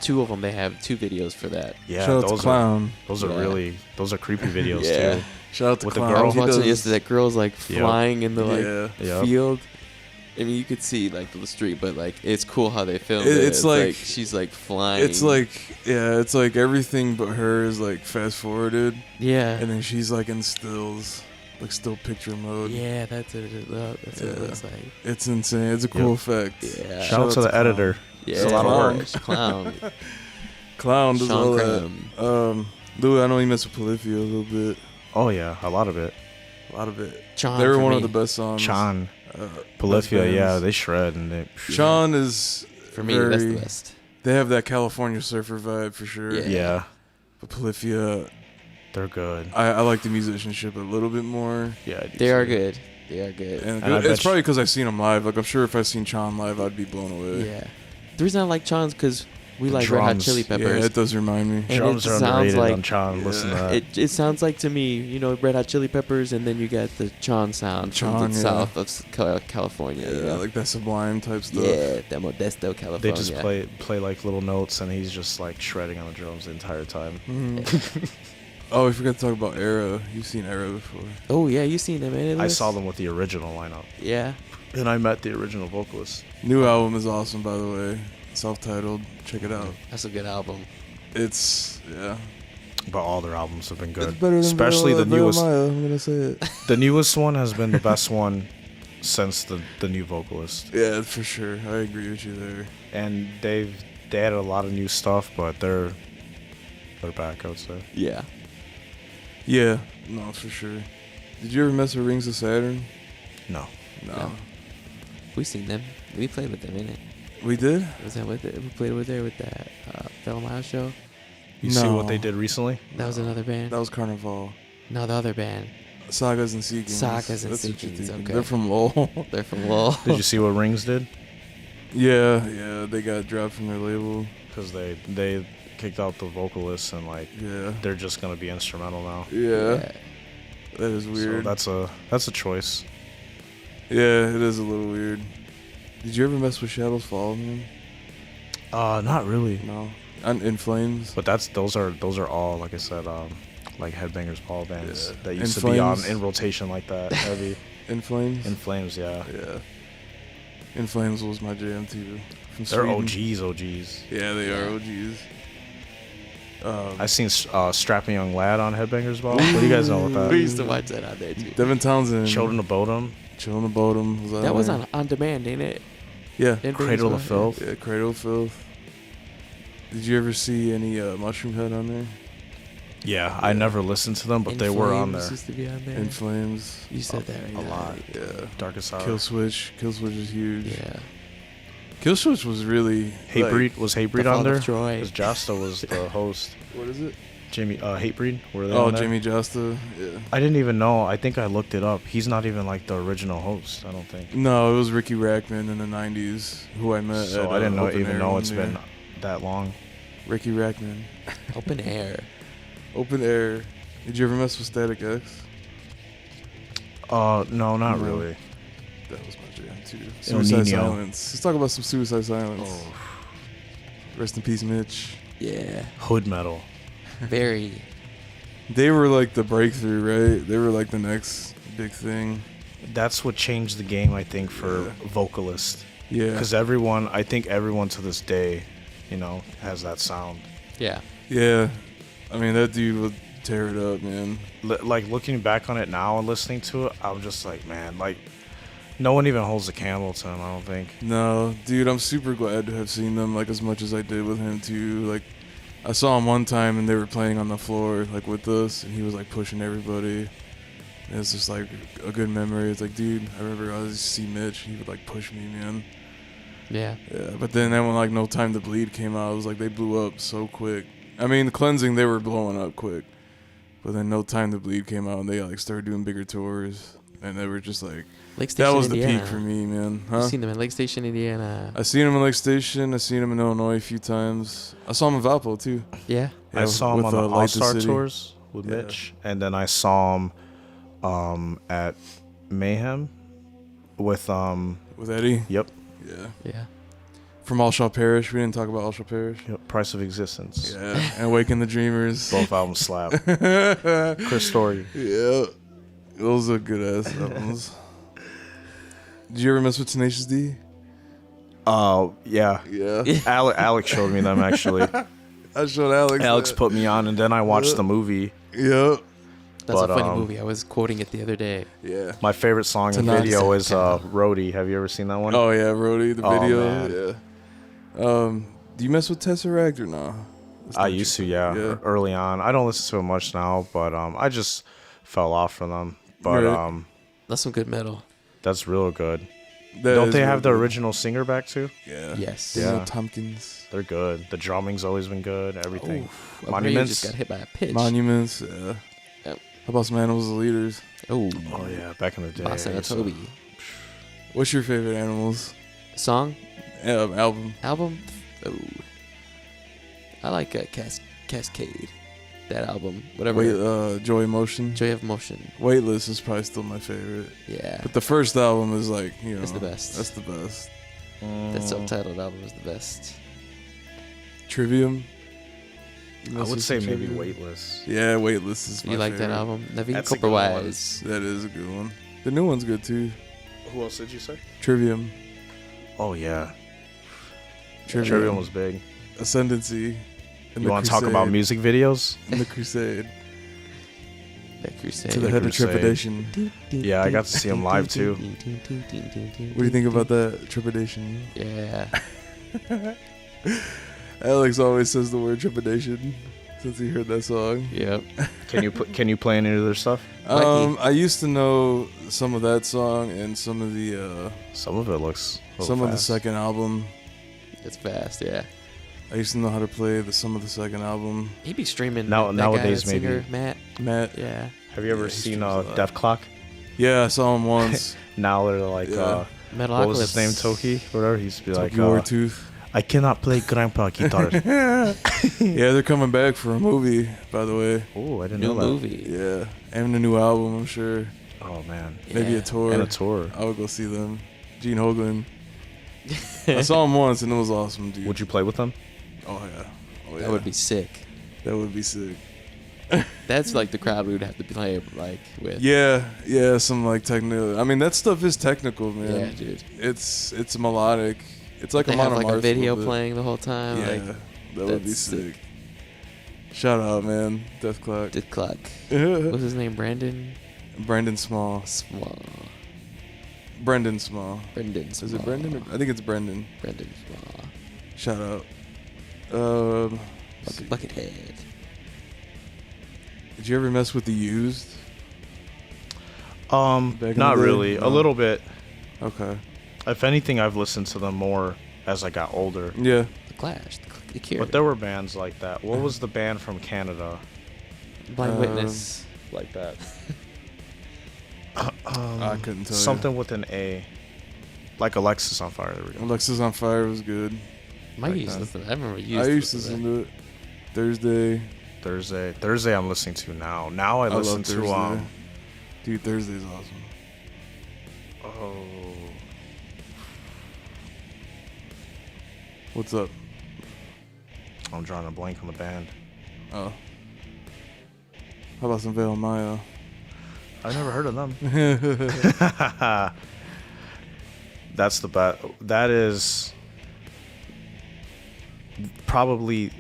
B: 2 of them, they have 2 videos for that.
C: Yeah,
A: Shout out to Clown.
C: those are really creepy videos
B: Yeah.
C: too.
A: Shout out to
C: With the
A: Clown.
C: girl.
B: I was
A: He
B: watching
A: does-
B: yesterday. That girl's like flying in the
A: Yeah.
B: field. I mean, you could see like the street, but like it's cool how they filmed
A: It-
B: it.
A: it's like-
B: she's like flying.
A: It's like, yeah, it's like everything but her is like fast forwarded,
B: yeah,
A: and then she's like in stills, like still picture mode.
B: yeah. That's what it looks like.
A: It's insane. It's a cool effect.
B: Yeah.
C: Shout out to the
A: Clown.
C: editor.
B: Yeah,
C: It's a lot of work.
B: Clown.
A: Clown does
B: Sean
A: all
B: Cram.
A: that. Louis, I know he messed with Polyphia a little bit.
C: Oh yeah, a lot of it.
A: A lot of it.
B: Sean
A: They were
B: for
A: one
B: me.
A: of the best songs.
C: Chan,
A: best
C: Polyphia, yeah,
A: bands.
C: they shred and they.
A: Sean is
B: For me, that's the
A: very-
B: best.
A: They have that California surfer vibe for sure.
B: Yeah.
C: Yeah,
A: But Polyphia,
C: they're good.
A: I like the musicianship a little bit more.
C: Yeah, I do
B: They are
C: too.
B: good. They are good.
A: And
C: And I bet
A: it's probably because I've seen him live. Like, I'm sure if I seen Sean live, I'd be blown away.
B: Yeah. The reason I like Chan's because we
C: The
B: like Red Hot
C: drums.
B: Chili
A: Yeah,
B: Peppers.
A: it does remind me.
B: And
C: Drums
B: it
C: are
B: sounds
C: underrated
B: like-
C: on Chan. Listen to
A: Yeah.
C: that.
B: It sounds like to me, you know, Red Hot Chili Peppers, and then you got the Chan sound
A: Chan,
B: from the
A: yeah.
B: south of California.
A: Yeah,
B: you know?
A: like that Sublime type stuff.
B: Yeah, that Modesto, California.
C: They just play like little notes, and he's just like shredding on the drums the entire time.
A: Mhm. Oh, we forgot to talk about Era. You've seen Era before.
B: Oh yeah, you seen them, man?
C: I saw them with the original lineup,
B: Yeah.
C: and I met the original vocalist.
A: New album is awesome, by the way. Self-titled. Check it out.
B: That's a good album.
A: It's
C: But all their albums have been good,
A: It's better than
C: especially the newest.
A: Maya, I'm gonna say it.
C: The newest one has been the best one since the new vocalist,
A: Yeah, for sure. I agree with you there.
C: and they added a lot of new stuff, but they're back, I would say.
B: Yeah.
A: Yeah, no, for sure. Did you ever mess with Rings of Saturn?
C: No,
A: No.
B: We seen them. We played with them, innit?
A: We did?
B: Was that with it? We played with there with that Fell Mile show.
C: you see what
A: No.
C: they did recently?
B: That was another band.
A: That was Carnival.
B: No, the other band.
A: Sagas and Seekings.
B: Sagas and
A: That's what you're
B: Seekings,
A: thinking.
B: okay.
A: They're from Lowell.
B: They're from Lowell.
C: Did you see what Rings did?
A: Yeah, they got dropped from their label.
C: Because they kicked out the vocalist, and like
A: Yeah.
C: they're just gonna be instrumental now.
A: Yeah. That is weird.
C: So that's a choice.
A: Yeah, it is a little weird. Did you ever mess with Shadows Fall, man?
C: Not really.
A: No. In Flames?
C: But those are all, like I said, like Headbangers Ball bands
A: Yeah.
C: that
A: In
C: used to be on
A: Flames?
C: in rotation like that heavy.
A: In Flames?
C: In Flames, yeah.
A: Yeah. In Flames was my jam too. From
C: They're
A: Sweden.
C: OGs.
A: Yeah, they are OGs.
C: I seen Strapping Young Lad on Headbangers Ball. What do you guys know about
B: We
C: that?
B: used to watch that out there too.
A: Devin Townsend.
C: Children of Bodom,
A: Children of Bodom. Was
B: That was
A: there.
B: on demand, ain't it?
A: Yeah.
B: In
C: Cradle of
B: Vegas,
C: Filth.
A: Yeah, Cradle of Filth. Did you ever see any Mushroom Head on there?
C: Yeah, I never listened to them, but
B: In
C: they were on
B: Flames
C: there.
B: Used to be on there.
A: In Flames.
B: You said that right
C: A
B: now.
C: lot.
A: Yeah.
C: Darkest Hour.
A: Kill Switch. Kill Switch is huge.
B: Yeah.
A: Kill Switch was really.
C: Hatebreed was Hatebreed
B: The
C: on
B: Fall
C: there?
B: of Troy.
C: Because Josta was the host.
A: What is it?
C: Jamie Hatebreed, were they
A: Oh,
C: on there?
A: Jamie Josta. Yeah.
C: I didn't even know. I think I looked it up. He's not even like the original host, I don't think.
A: No, it was Ricky Rackman in the '90s who I met.
C: So
A: at,
C: I didn't
A: Open
C: even
A: Air
C: know
A: one
C: it's
A: day.
C: been that long.
A: Ricky Rackman.
B: Open air.
A: Open Air. Did you ever mess with Static X?
C: No, not
A: No.
C: really.
A: That was my jam too.
C: El
A: Suicide
C: Nino.
A: Silence. Let's talk about some Suicide Silence.
C: Oh,
A: Rest in peace, Mitch.
B: Yeah.
C: hood metal.
B: Very.
A: They were like the breakthrough, right? They were like the next big thing.
C: That's what changed the game, I think, for
A: Yeah.
C: vocalists.
A: Yeah.
C: Because I think everyone to this day, has that sound.
B: Yeah.
A: Yeah. I mean, that dude tear it up, man.
C: Like looking back on it now and listening to it, I'm just like, man, like no one even holds a candle to him. I don't think.
A: No, dude, I'm super glad to have seen them like as much as I did with him too. Like, I saw him one time and they were playing on the floor like with us, and he was like pushing everybody. And it's just like a good memory. It's like, dude, I remember I used to see Mitch. He would like push me, man.
B: Yeah.
A: Yeah, but then when like No Time to Bleed came out, it was like they blew up so quick. I mean, Cleansing, they were blowing up quick, but then No Time to Bleed came out and they like started doing bigger tours, and they were just like,
B: Lake Station,
A: that was
B: Indiana.
A: the peak for me, man.
B: I've
A: Huh?
B: seen them in Lake Station, Indiana.
A: I seen him in Lake Station. I seen him in Illinois a few times. I saw him in Valpo too.
B: Yeah.
A: Yeah,
C: I saw him
A: with,
C: on the
A: Light
C: All Star
A: City.
C: tours with
A: Yeah.
C: Mitch, and then I saw him at Mayhem with
A: With Eddie.
C: Yep,
A: Yeah.
B: Yeah.
A: From All Shall Perish. We didn't talk about All Shall Perish.
C: Price of Existence.
A: Yeah. And Waking the Dreamers.
C: Both albums slap.
A: Yeah.
C: Chris Story.
A: Those are good ass albums. Did you ever mess with Tenacious D?
C: Yeah.
A: Yeah.
C: Alex showed me them actually.
A: I showed Alex.
C: Alex
A: that.
C: put me on, and then I watched the movie.
A: Yeah.
B: That's a
C: But,
B: funny movie. I was quoting it the other day.
A: Yeah.
C: My favorite song and
A: Tonight.
C: video is Roadie. Have you ever seen that one?
A: Oh yeah, Rhodey, the
C: Oh,
A: video.
C: man.
A: Yeah. Do you mess with Tesseract or no? That's
C: I
A: not
C: used to,
A: your-
C: yeah, early on. I don't listen to it much now, but I just fell off from them. But
A: Right.
B: That's some good metal.
C: that's real good.
A: That
C: Don't
A: is
C: they
A: real
C: have the
A: good.
C: original singer back too?
A: Yeah.
B: Yes.
A: You know,
C: Yeah.
A: Tompkins.
C: They're good. The drumming's always been good. Everything.
B: Amayeta
C: Monuments.
B: just got hit by a pitch.
A: Monuments. Yeah.
B: Yep.
A: How about some Animals as Leaders?
B: Oh.
C: Oh yeah, back in the day.
B: Bossa
C: I used to-
B: Toby.
A: What's your favorite Animals
B: Song?
A: album?
B: Album? Oh. I like Cascade. That album. Whatever.
A: Joy Emotion.
B: Joy of Motion.
A: Weightless is probably still my favorite.
B: Yeah.
A: But the first album is like, you know,
B: It's the best.
A: That's the best.
B: That subtitled album is the best.
A: Trivium.
C: I would say maybe
A: Trivium?
C: Weightless.
A: Yeah, Weightless is my
B: You like
A: favorite.
B: that album? Naveen
C: That's a good one.
B: Cooper-Wise.
A: That is a good one. The new one's good too.
C: Who else did you say?
A: Trivium.
C: Oh yeah,
A: Trivium,
C: Trivium was big.
A: Ascendancy. and
C: You
A: The
C: want to talk about
A: Crusade.
C: music videos?
A: And the Crusade.
B: That Crusade.
A: To the
C: The
A: head of
C: Crusade.
A: trepidation.
C: Yeah, I got to see him live too.
A: What do you think about that trepidation?
B: Yeah.
A: Alex always says the word trepidation since he heard that song.
B: Yep.
C: Can you play any of their stuff?
A: I used to know some of that song and some of the
C: Some of it looks. a little
A: some of the
C: fast.
A: second album.
B: It's fast, yeah.
A: I used to know how to play some of the second album.
B: He be streaming
C: Now-
B: that
C: nowadays,
B: guy, that singer,
C: maybe.
B: Matt.
A: Matt.
B: Yeah.
C: Have you ever
A: Yeah, he
C: seen
A: streams a lot.
C: Def Clock?
A: Yeah, I saw him once.
C: Now they're like,
A: Yeah.
B: Metal
C: what was his name? Toki? Whatever. He used to be like,
A: Tokyo Wartooth.
C: I cannot play grandpa guitar.
A: Yeah, they're coming back for a movie, by the way.
C: Oh, I didn't
B: New
C: know that.
B: movie.
A: Yeah, and a new album, I'm sure.
C: Oh man.
A: Maybe
B: Yeah.
A: a tour.
C: And a tour.
A: I would go see them. Gene Hoglan. I saw him once and it was awesome, dude.
C: Would you play with them?
A: Oh yeah. Oh yeah.
B: That would be sick.
A: That would be sick.
B: That's like the crowd we would have to play like with.
A: Yeah, some like technical. I mean, that stuff is technical, man.
B: Yeah, dude.
A: It's melodic. It's like
B: They
A: a
B: have
A: Amon
B: like a
A: Amarth
B: video
A: little bit.
B: playing the whole time.
A: Yeah,
B: Like
A: that would be
B: that's
A: sick.
B: sick.
A: Shout out, man. Death Clock.
B: the clock. What's his name? Brandon
A: Brendan Small.
B: Small.
A: Brendan Small.
B: Brendan Small.
A: Is it Brendan? I think it's Brendan.
B: Brendan Small.
A: Shout out. Let's see.
B: Buckethead.
A: Did you ever mess with the Used? Back in
C: Not
A: the day?
C: really.
A: No.
C: A little bit.
A: Okay.
C: If anything, I've listened to them more as I got older.
A: Yeah.
B: The Clash. The Cure.
C: But there were bands like that. What was the band from Canada
B: Blind Witness.
C: like that?
A: I couldn't tell
C: Something with an A. Like Alexis on Fire. There we
A: you.
C: go.
A: Alexis on Fire was good.
B: Mike
A: like
B: used to
A: that.
B: listen. I remember you
A: I used to
B: listen
A: listen to it. Thursday.
C: Thursday I'm listening to now. Now I listen
A: love
C: to
A: Thursday. Dude, Thursday's awesome.
C: oh
A: What's up?
C: I'm drawing a blank on the band.
A: Oh. How about some Veil Maya?
C: I never heard of them. That's the best. That is probably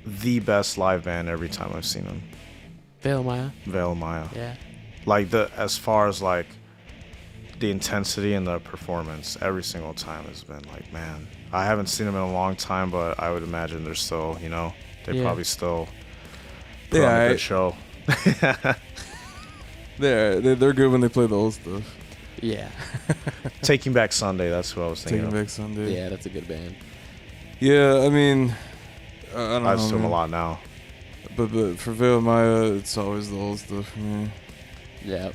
C: the best live band every time I've seen them.
B: Veil Maya.
C: Veil Maya.
B: Yeah.
C: Like as far as like the intensity and the performance, every single time has been like, man, I haven't seen them in a long time, but I would imagine they're still, they probably still put on a good show.
A: They're good when they play the old stuff.
B: Yeah.
C: Taking Back Sunday, that's who I was thinking
A: Taking
C: of.
A: Back Sunday.
B: Yeah, that's a good band.
A: Yeah, I mean, I don't know.
C: I listen to them a lot now.
A: But for Veil Maya, it's always the old stuff for me.
B: Yeah.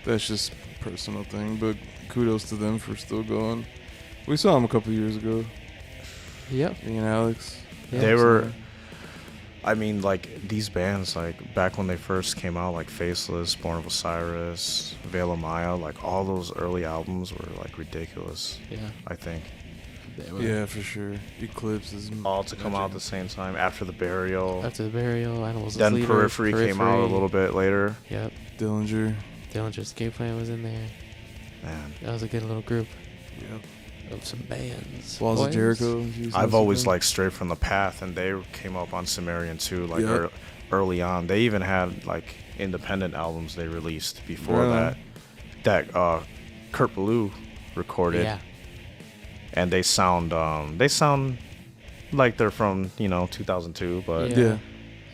A: That's just a personal thing, but kudos to them for still going. We saw them a couple years ago.
B: Yep.
A: Me and Alex.
B: Yeah,
C: They were, I mean, like, these bands, like, back when they first came out, like, Faceless, Born of Osiris, Veil of Maya, like, all those early albums were, like, ridiculous,
B: Yeah.
C: I think.
A: Yeah, for sure. Eclipse is
C: All to come out at the same time, After the Burial.
B: After the Burial, Animals as
C: Then
B: Leader,
C: Periphery came out a little bit later.
B: Yep.
A: Dillinger.
B: Dillinger's Escape Plan was in there.
C: Man.
B: That was a good little group
A: Yep.
B: of some bands.
A: Walls of
B: Boys.
A: Jericho.
C: I've always liked Straight from the Path, and they came up on Sumerian too, like early on. They even had like independent albums they released before that Kurt Ballou recorded.
B: Yeah.
C: And they sound like they're from 2002, but
A: Yeah.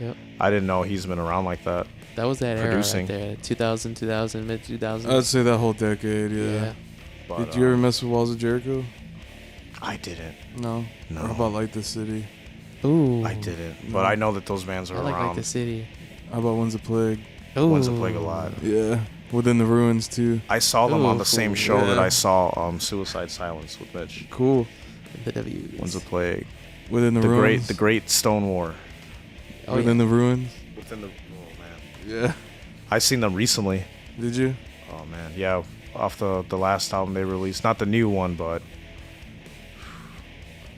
B: Yep.
C: I didn't know he's been around like that.
B: That was that
C: Producing.
B: era right there. 2000, mid 2000s.
A: I'd say that whole decade, yeah.
C: But,
A: Did you ever mess with Walls of Jericho?
C: I didn't.
A: No.
C: No.
A: What about Light the City?
B: Ooh.
C: I didn't.
A: No.
C: But I know that those bands are
B: I like
C: around.
B: the city.
A: How about When's the Plague?
B: Ooh.
C: When's the Plague a lot?
A: Yeah. Within the Ruins, too.
C: I saw them on the
B: Ooh,
C: same
B: cool.
C: show that
A: Yeah.
C: I saw Suicide Silence with Mitch.
A: Cool.
B: The W's.
C: When's the Plague?
A: Within the,
C: The
A: Ruins.
C: great Stone War.
B: Oh,
A: Within
B: yeah.
A: the Ruins.
C: Within the man.
A: Yeah.
C: I seen them recently.
A: Did you?
C: Oh man, yeah. Off the last album they released, not the new one, but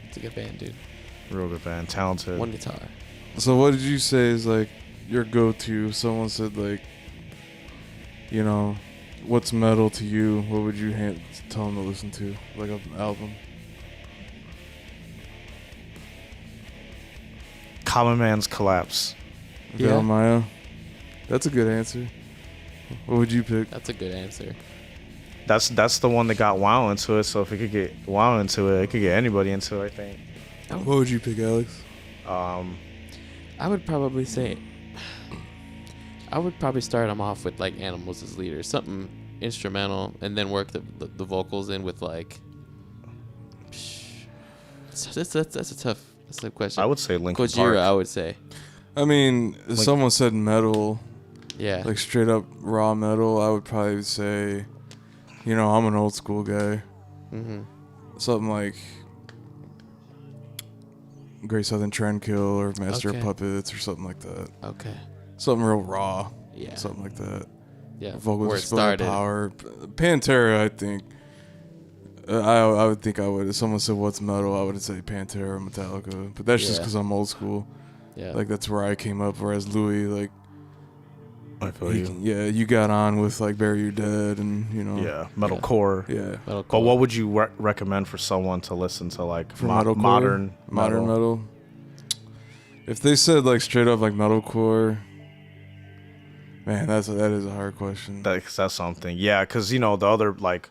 B: It's a good band, dude.
C: real good band, talented.
B: One guitar.
A: So what did you say is like your go-to? If someone said like, what's metal to you? What would you tell them to listen to? Like an album?
C: Common Man's Collapse.
B: Yeah.
A: Veil Maya. That's a good answer. What would you pick?
B: That's a good answer.
C: That's the one that got WoW into it. So if it could get WoW into it, it could get anybody into it, I think.
A: What would you pick, Alex?
B: I would probably say, I would probably start them off with like Animals as Leader, something instrumental, and then work the vocals in with like. So that's a tough question.
C: I would say Linkin
B: Gojira,
C: Park.
B: I would say.
A: I mean, if someone said metal,
B: Yeah.
A: like straight up raw metal, I would probably say, I'm an old school guy.
B: Mm-hmm.
A: Something like Great Southern Trendkill or Master
B: Okay.
A: of Puppets or something like that.
B: Okay.
A: Something real raw.
B: Yeah.
A: Something like that.
B: Yeah.
A: Vocals
B: Where it
A: display
B: started.
A: power. Pantera, I think. I would think I would. If someone said what's metal, I would say Pantera or Metallica. But that's just
B: Yeah.
A: because I'm old school.
B: Yeah.
A: Like that's where I came up. Whereas Louis, like,
C: I feel you.
A: you got on with like Bury Your Dead and
C: Yeah, metalcore.
A: yeah.
C: But what would you recommend for someone to listen to, like
A: For metalcore?
C: modern
A: metal. If they said like straight up like metalcore, man, that is a hard question.
C: That's something. Yeah, because the other like,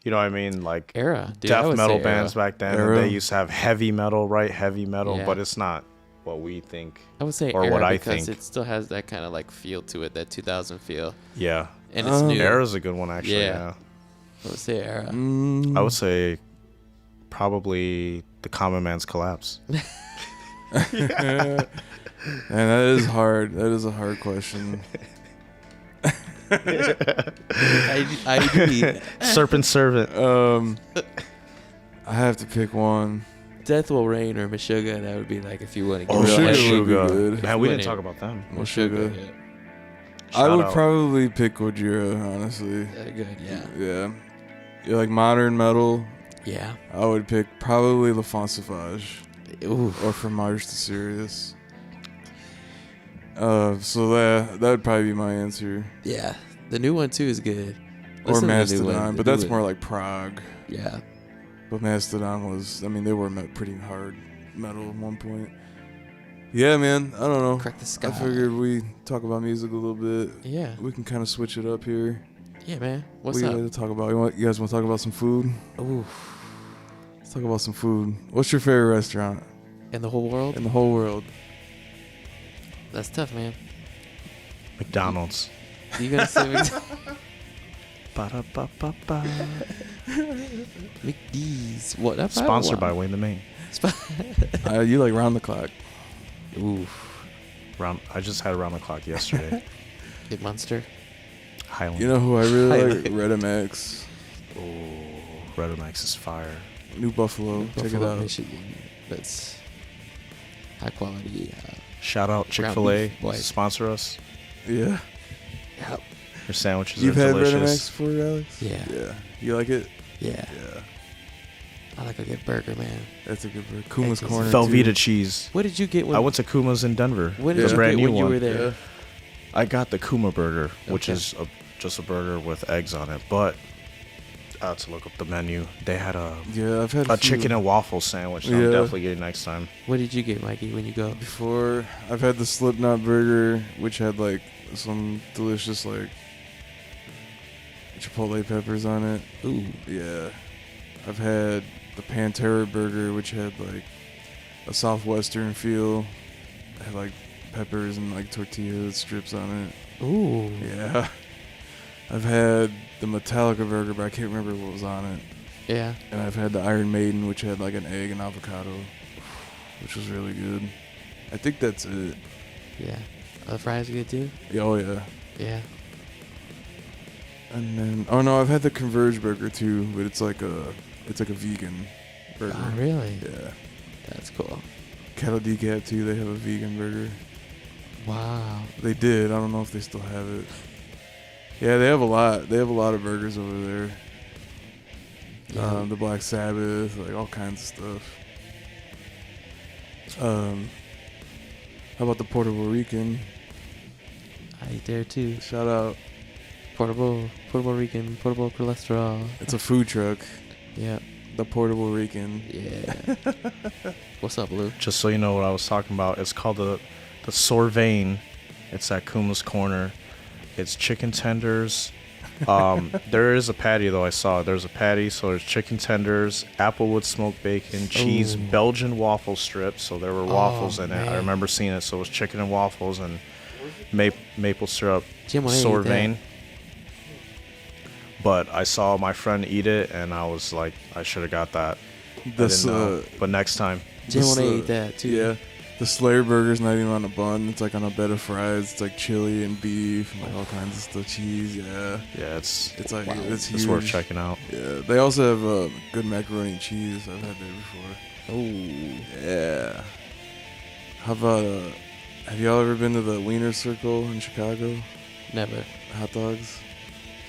C: you know what I mean, like
B: Era. Dude, I
C: death
B: would
C: metal
B: say
C: bands
B: era.
C: back then.
A: Era.
C: And they used to have heavy metal, right? Heavy metal,
B: Yeah.
C: but it's not what we think.
B: I would say
C: or
B: era
C: what I
B: because
C: think.
B: it still has that kind of like feel to it, that 2000 feel,
C: Yeah,
B: and it's new.
C: Era's a good one actually.
B: Yeah. I would say era.
C: I would say probably the Common Man's Collapse.
A: And that is hard. That is a hard question.
B: I agree.
C: Serpent Servant.
A: I have to pick one.
B: Death Will Reign or Meshuggah. That would be like if you want to get
C: Oh,
B: real
A: Meshuggah
B: heavy.
A: would be good.
C: Man, we
B: When
C: didn't
B: it-
C: talk about them.
B: Meshuggah. Yeah.
A: I
C: Shout
A: would
C: out.
A: probably pick Gojira, honestly.
B: Good. Yeah.
A: Yeah. Yeah, like modern metal,
B: Yeah.
A: I would pick probably La Font Sauvage
B: Ooh.
A: or Fromage to Sirius. So that would probably be my answer.
B: Yeah. The new one too is good.
A: Or
B: Listen to the new
A: Mastodon,
B: one.
A: but
B: The
A: that's
B: new
A: more
B: one.
A: like prog.
B: Yeah.
A: But Mastodon was, they were pretty hard metal at one point. Yeah, man. I don't know.
B: Crack the sky.
A: I figured we talk about music a little bit.
B: Yeah.
A: We can kind of switch it up here.
B: Yeah, man. What's
A: What do you
B: up?
A: like to talk about? You guys want to talk about some food?
B: Ooh.
A: Let's talk about some food. What's your favorite restaurant
B: In the whole world?
A: in the whole world?
B: That's tough, man.
C: McDonald's.
B: You gonna say
C: Ba-da-ba-ba-ba.
B: McD's? What? That's
C: Sponsored by Wayne the Main.
A: You like round the clock.
B: Oof.
C: I just had around the clock yesterday.
B: Big Monster.
C: Highland.
A: You know who I really like?
B: Highlight.
A: Red MX.
C: Oh, Red Max is fire.
A: New Buffalo. Check it
B: Buffalo,
A: out.
B: Michigan. That's high quality.
C: Shout out
B: Ground
C: Chick-fil-A.
B: beef, boys.
C: Sponsor us.
A: Yeah.
B: Yep.
C: Your sandwiches
A: You've
C: are
A: had Red
C: delicious.
A: MX before, Alex?
B: Yeah.
A: Yeah. You like it?
B: Yeah.
A: Yeah.
B: I like a good burger, man.
A: That's a good burger. Kuma's
B: Eggs.
A: Corner.
C: Velveeta
A: too.
C: cheese.
B: What did you get when
C: I went to Kuma's in Denver.
B: When
A: Yeah.
B: did
C: The
B: you
C: brand
B: get
C: new
B: when you
C: one.
B: were there?
A: Yeah.
C: I got the Kuma burger, which
B: Okay.
C: is just a burger with eggs on it. But I had to look up the menu. They had
A: Yeah, I've had
C: a
A: few.
C: chicken and waffle sandwich that I'm
A: Yeah.
C: definitely getting next time.
B: What did you get, Mikey, when you go?
A: Before, I've had the Slipknot burger, which had like some delicious like chipotle peppers on it.
B: Ooh.
A: Yeah. I've had the Pantera burger, which had like a southwestern feel. It had like peppers and like tortilla strips on it.
B: Ooh.
A: Yeah. I've had the Metallica burger, but I can't remember what was on it.
B: Yeah.
A: And I've had the Iron Maiden, which had like an egg and avocado, which was really good. I think that's it.
B: Yeah. Are the fries good too?
A: Yeah, oh yeah.
B: Yeah.
A: And then, oh no, I've had the Converge burger too, but it's like a vegan burger.
B: Oh, really?
A: Yeah.
B: That's cool.
A: Kettle Decaf too, they have a vegan burger.
B: Wow.
A: They did. I don't know if they still have it. Yeah, they have a lot. They have a lot of burgers over there.
B: Yeah.
A: The Black Sabbath, like all kinds of stuff. How about the Puerto Rican?
B: I eat there too.
A: Shout out.
B: Portable Rican, portable cholesterol.
A: It's a food truck.
B: Yeah.
A: The Puerto Rican.
B: Yeah. What's up, Lou?
C: Just so you know what I was talking about, it's called the Sorvain. It's at Kuma's Corner. It's chicken tenders. There is a patty though. I saw there's a patty, so there's chicken tenders, applewood smoked bacon, cheese,
B: Ooh.
C: Belgian waffle strips. So there were waffles in it. I
B: man.
C: remember seeing it. So it was chicken and waffles and maple syrup
B: Jim, when I ate
C: Sorvain.
B: that,
C: But I saw my friend eat it, and I was like, I should have got that.
A: This,
C: I didn't know. But next time,
B: Jim,
A: this,
B: when I ate that too.
A: Yeah. The Slayer burger's not even on a bun. It's like on a bed of fries. It's like chili and beef and like all kinds of stuff. Cheese, yeah.
C: yeah, it's
A: Like
B: Wow.
A: it's huge.
C: it's worth checking out.
A: Yeah. They also have good macaroni and cheese. I've had that before.
B: Oh.
A: Yeah. How about have y'all ever been to the Wiener Circle in Chicago?
B: Never.
A: Hot dogs.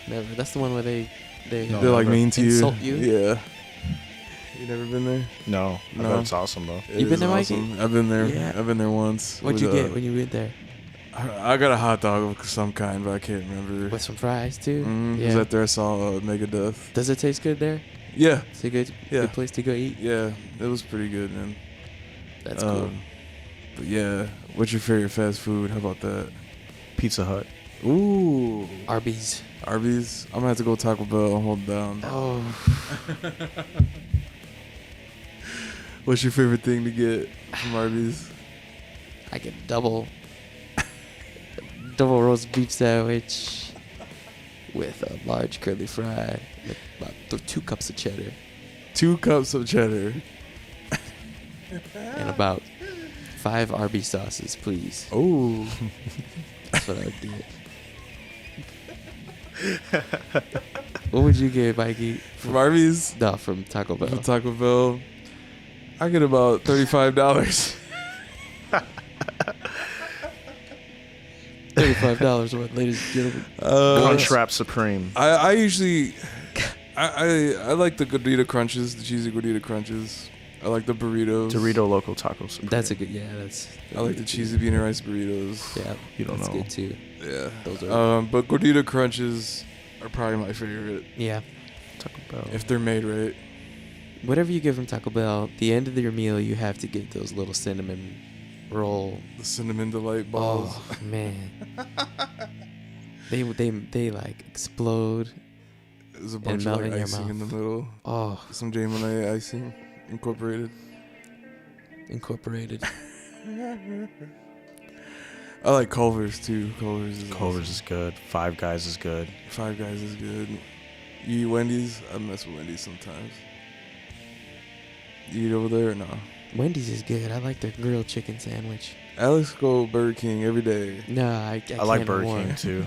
B: Never. That's the one where they
C: No,
A: They're like
C: never.
A: mean to
B: Insult
A: you.
B: you?
A: Yeah. You never been there?
C: No, I
A: No.
C: bet it's awesome though.
A: It
B: You been
A: is
B: there, Mikey?
A: awesome. I've been there.
B: Yeah.
A: I've been there once.
B: What'd
A: with,
B: you get when you went there?
A: I got a hot dog of some kind, but I can't remember.
B: With some fries too.
A: Because
B: Yeah.
A: out there I saw Megadeth.
B: Does it taste good there?
A: Yeah.
B: It's a good,
A: Yeah.
B: good place to go eat.
A: Yeah. It was pretty good, man.
B: That's cool.
A: But yeah, what's your favorite fast food? How about that?
C: Pizza Hut.
A: Ooh.
B: Arby's.
A: Arby's. I'm gonna have to go Taco Bell and hold down.
B: Oh.
A: What's your favorite thing to get from Arby's?
B: I get double roast beef sandwich with a large curly fry, with about 2 cups of cheddar,
A: 2 cups of cheddar.
B: and about 5 Arby's sauces, please.
A: Oh.
B: That's what I would get. What would you get, Mikey?
A: From Arby's?
B: No, from Taco Bell.
A: From Taco Bell. I get about $35.
B: $35 worth, ladies and gentlemen.
C: Crunchwrap Supreme.
A: I usually I like the Gordita Crunches, the cheesy Gordita Crunches. I like the burritos.
C: Dorito Loco Taco Supreme.
B: That's a good, yeah, that's.
A: I like the cheesy bean and rice burritos.
B: Yeah,
C: You don't
B: that's
C: know.
B: good too.
A: Yeah.
B: Those are.
A: But Gordita Crunches are probably my favorite
B: Yeah.
C: Taco Bell.
A: if they're made right.
B: Whatever you get from Taco Bell, the end of your meal, you have to get those little cinnamon roll.
A: The cinnamon delight balls.
B: Oh man, they like explode.
A: There's a bunch of
B: melt
A: like
B: in your
A: icing in the
B: mouth.
A: middle.
B: Oh,
A: Some J-Monet icing incorporated.
B: incorporated.
A: I like Culver's too. Culver's
C: Culver's is good. Five Guys is good.
A: Five Guys is good. You eat Wendy's? I mess with Wendy's sometimes. You eat over there or no?
B: Wendy's is good. I like their grilled chicken sandwich.
A: Alex go Burger King every day.
B: No, I
C: I like
B: can't
C: Burger
B: anymore.
C: King too.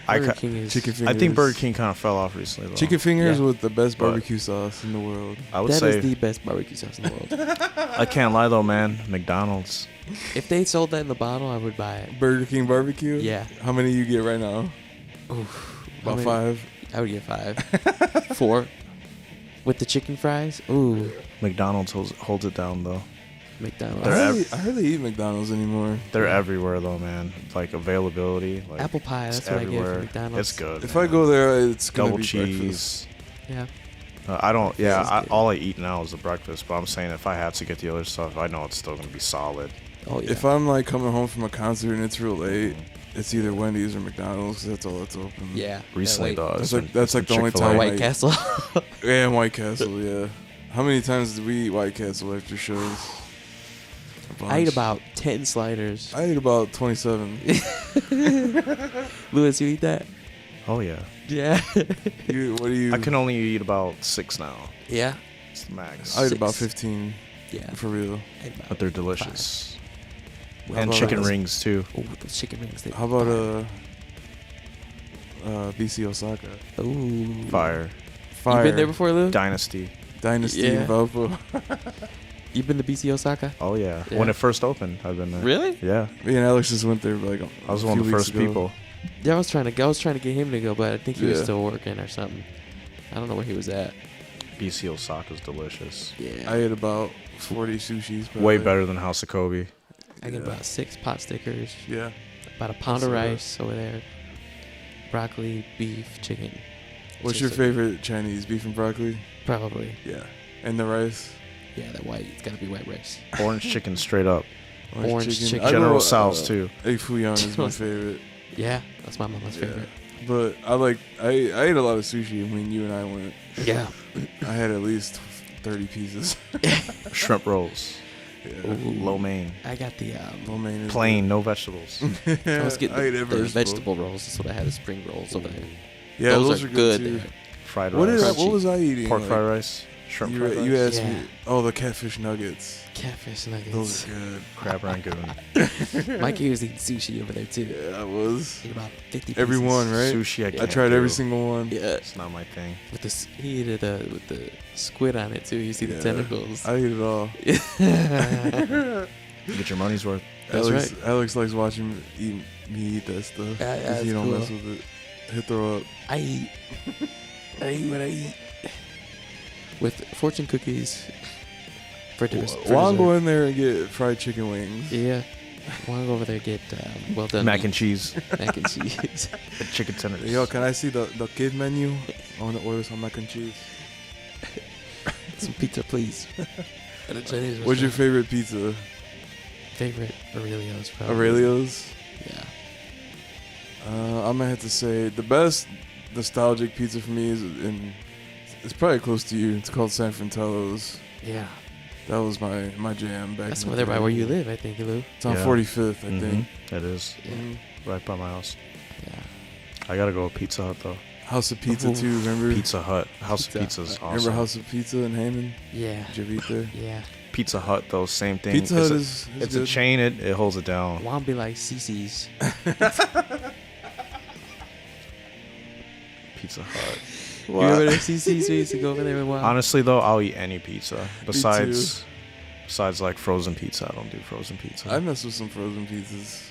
B: Burger King is
A: Chicken fingers.
C: I think Burger King kind of fell off recently though.
A: Chicken fingers
B: Yeah.
A: with the best
C: But-
A: barbecue sauce in the world.
C: I would
B: That
C: say
B: is the best barbecue sauce in the world.
C: I can't lie though, man. McDonald's.
B: If they sold that in the bottle, I would buy it.
A: Burger King barbecue?
B: Yeah.
A: How many you get right now?
B: Oof.
A: About
B: How many-
A: 5?
B: I would get 5. 4. With the chicken fries? Ooh.
C: McDonald's holds it down though.
B: McDonald's.
C: They're
A: I hardly eat McDonald's anymore.
C: They're everywhere though, man. Like availability. Like,
B: Apple pie,
C: it's
B: that's what I get
C: everywhere.
B: from McDonald's.
C: It's good.
A: If
C: man.
A: I go there, it's gonna
C: double
A: be
C: cheese.
B: Yeah.
C: I don't. Yeah,
B: This is good.
C: all I eat now is the breakfast. But I'm saying if I have to get the other stuff, I know it's still gonna be solid.
B: Oh, yeah.
A: If I'm like coming home from a concert and it's real late, it's either Wendy's or McDonald's 'cause that's all that's open.
B: yeah.
C: Recently,
B: that
C: though,
B: late.
C: it's
A: That's like-
C: been-
A: that's
C: it's
A: like
C: been
A: the only
C: Chick-fil-A.
A: time
B: White
A: like-
B: Castle.
A: Yeah, and White Castle, yeah. How many times did we eat White Castle after shows? A bunch.
B: I ate about 10 sliders.
A: I ate about 27.
B: Louis, you eat that?
C: Oh yeah.
B: Yeah.
A: What do you?
C: I can only eat about 6 now.
B: yeah.
C: It's the max.
A: I ate about
B: 6.
A: 15
B: Yeah.
A: for real.
B: I ate about
C: But they're delicious.
A: How
C: And
A: about
C: chicken
A: us?
C: rings too.
B: Oh, those chicken rings. They
A: How about BC Osaka?
B: Ooh.
C: Fire.
A: Fire.
B: You been there before, Lou?
C: Dynasty.
A: Dynasty
B: Yeah.
A: in Valpo.
B: You been to BC Osaka?
C: Oh yeah.
B: Yeah.
C: When it first opened, I've been there.
B: Really?
C: Yeah.
A: Me and Alex just went there like
C: I was
A: a
C: one of
A: few
C: the
A: weeks
C: first
A: ago.
C: people.
B: Yeah, I was trying to get him to go, but I think he was
A: Yeah.
B: still working or something. I don't know where he was at.
C: BC Osaka's delicious.
B: Yeah.
A: I ate about 40 sushis. Probably.
C: Way better than House of Kobe.
B: I get
A: Yeah.
B: about 6 pot stickers,
A: Yeah.
B: about a pound of
A: That's
B: rice over there, broccoli, beef, chicken.
A: What's
B: Tastes
A: your
B: so
A: favorite Chinese? Beef and broccoli?
B: good. Probably.
A: Yeah. And the rice?
B: Yeah, that white. It's gotta be white rice.
C: Orange chicken straight up.
B: Orange chicken.
A: I
C: General
A: go,
C: Tso's too.
A: Egg Fuyang is my favorite.
B: Yeah, that's my mama's
A: Yeah.
B: favorite.
A: But I ate a lot of sushi when you and I went.
B: Yeah.
A: I had at least 30 pieces.
C: Shrimp rolls.
A: Yeah.
B: Ooh.
C: Lo mein.
B: I got the
A: Lo mein is
C: Plain, no vegetables.
A: good.
B: I was getting
A: I ate
B: the
A: every
B: vegetable rolls. That's what I had. The spring rolls over there.
A: Yeah,
B: those are good.
A: too.
B: there.
C: Fried
A: What
C: rice.
A: did what was I eating?
C: Pork
A: Like,
C: fried rice. Shrimp
A: You,
C: fried rice.
A: you asked
B: Yeah.
A: me. Oh, the catfish nuggets.
B: Catfish nuggets.
A: Those are good.
C: Crab rangoon.
B: Mikey was eating sushi over there too.
A: Yeah, I was.
B: Ate about 50
A: Every
B: pieces.
A: one, right?
C: Sushi I
A: I
C: can't
A: tried every
C: do.
A: single one.
B: Yeah.
C: It's not my thing.
B: With the he ate it with the squid on it too. You see the
A: Yeah.
B: tentacles.
A: I eat it all.
C: Get your money's worth.
B: That's
A: Alex likes watching me eat that stuff.
B: Yeah,
A: 'cause
B: that's
A: he don't
B: cool.
A: mess with it. He'll throw up.
B: I eat. I eat what I eat. With fortune cookies. For for
A: While I'm
B: dessert.
A: going there and get fried chicken wings.
B: Yeah. I want to go over there and get well done
C: Mac
B: meat.
C: and cheese.
B: mac and cheese.
C: And chicken tenders.
A: Yo, can I see the kid menu? I want to order some mac and cheese.
B: Some pizza, please. At a Chinese
A: What's your
B: restaurant.
A: favorite pizza?
B: favorite Aurelio's? Probably.
A: Aurelio's?
B: Yeah.
A: I'm gonna have to say the best nostalgic pizza for me is it's probably close to you. It's called San Fratello's.
B: Yeah.
A: That was my jam back.
B: That's
A: in
B: where
A: the
B: they're by
A: day.
B: where you live, I think, Lou.
A: It's on
C: Yeah.
A: 45th, I think.
C: It is.
B: Yeah.
A: Mhm.
C: Right by my house.
B: Yeah.
C: I gotta go with Pizza Hut though.
A: House of Pizza
B: Oof.
A: too. Remember?
C: Pizza Hut. House
B: Pizza
C: of Pizza's
B: Hut.
C: awesome.
A: Remember House of Pizza in Hammond?
B: Yeah.
A: Did you eat there?
B: Yeah.
C: Pizza Hut though, same thing.
A: Pizza Hut
C: it's a,
A: is
C: it's
A: good.
C: a chain. It holds it down.
B: Want to be like CC's.
C: Pizza Hut.
B: You remember the CC's? We used to go over there and watch.
C: Honestly though, I'll eat any pizza. Besides like frozen pizza, I don't do frozen pizza.
A: I mess with some frozen pizzas.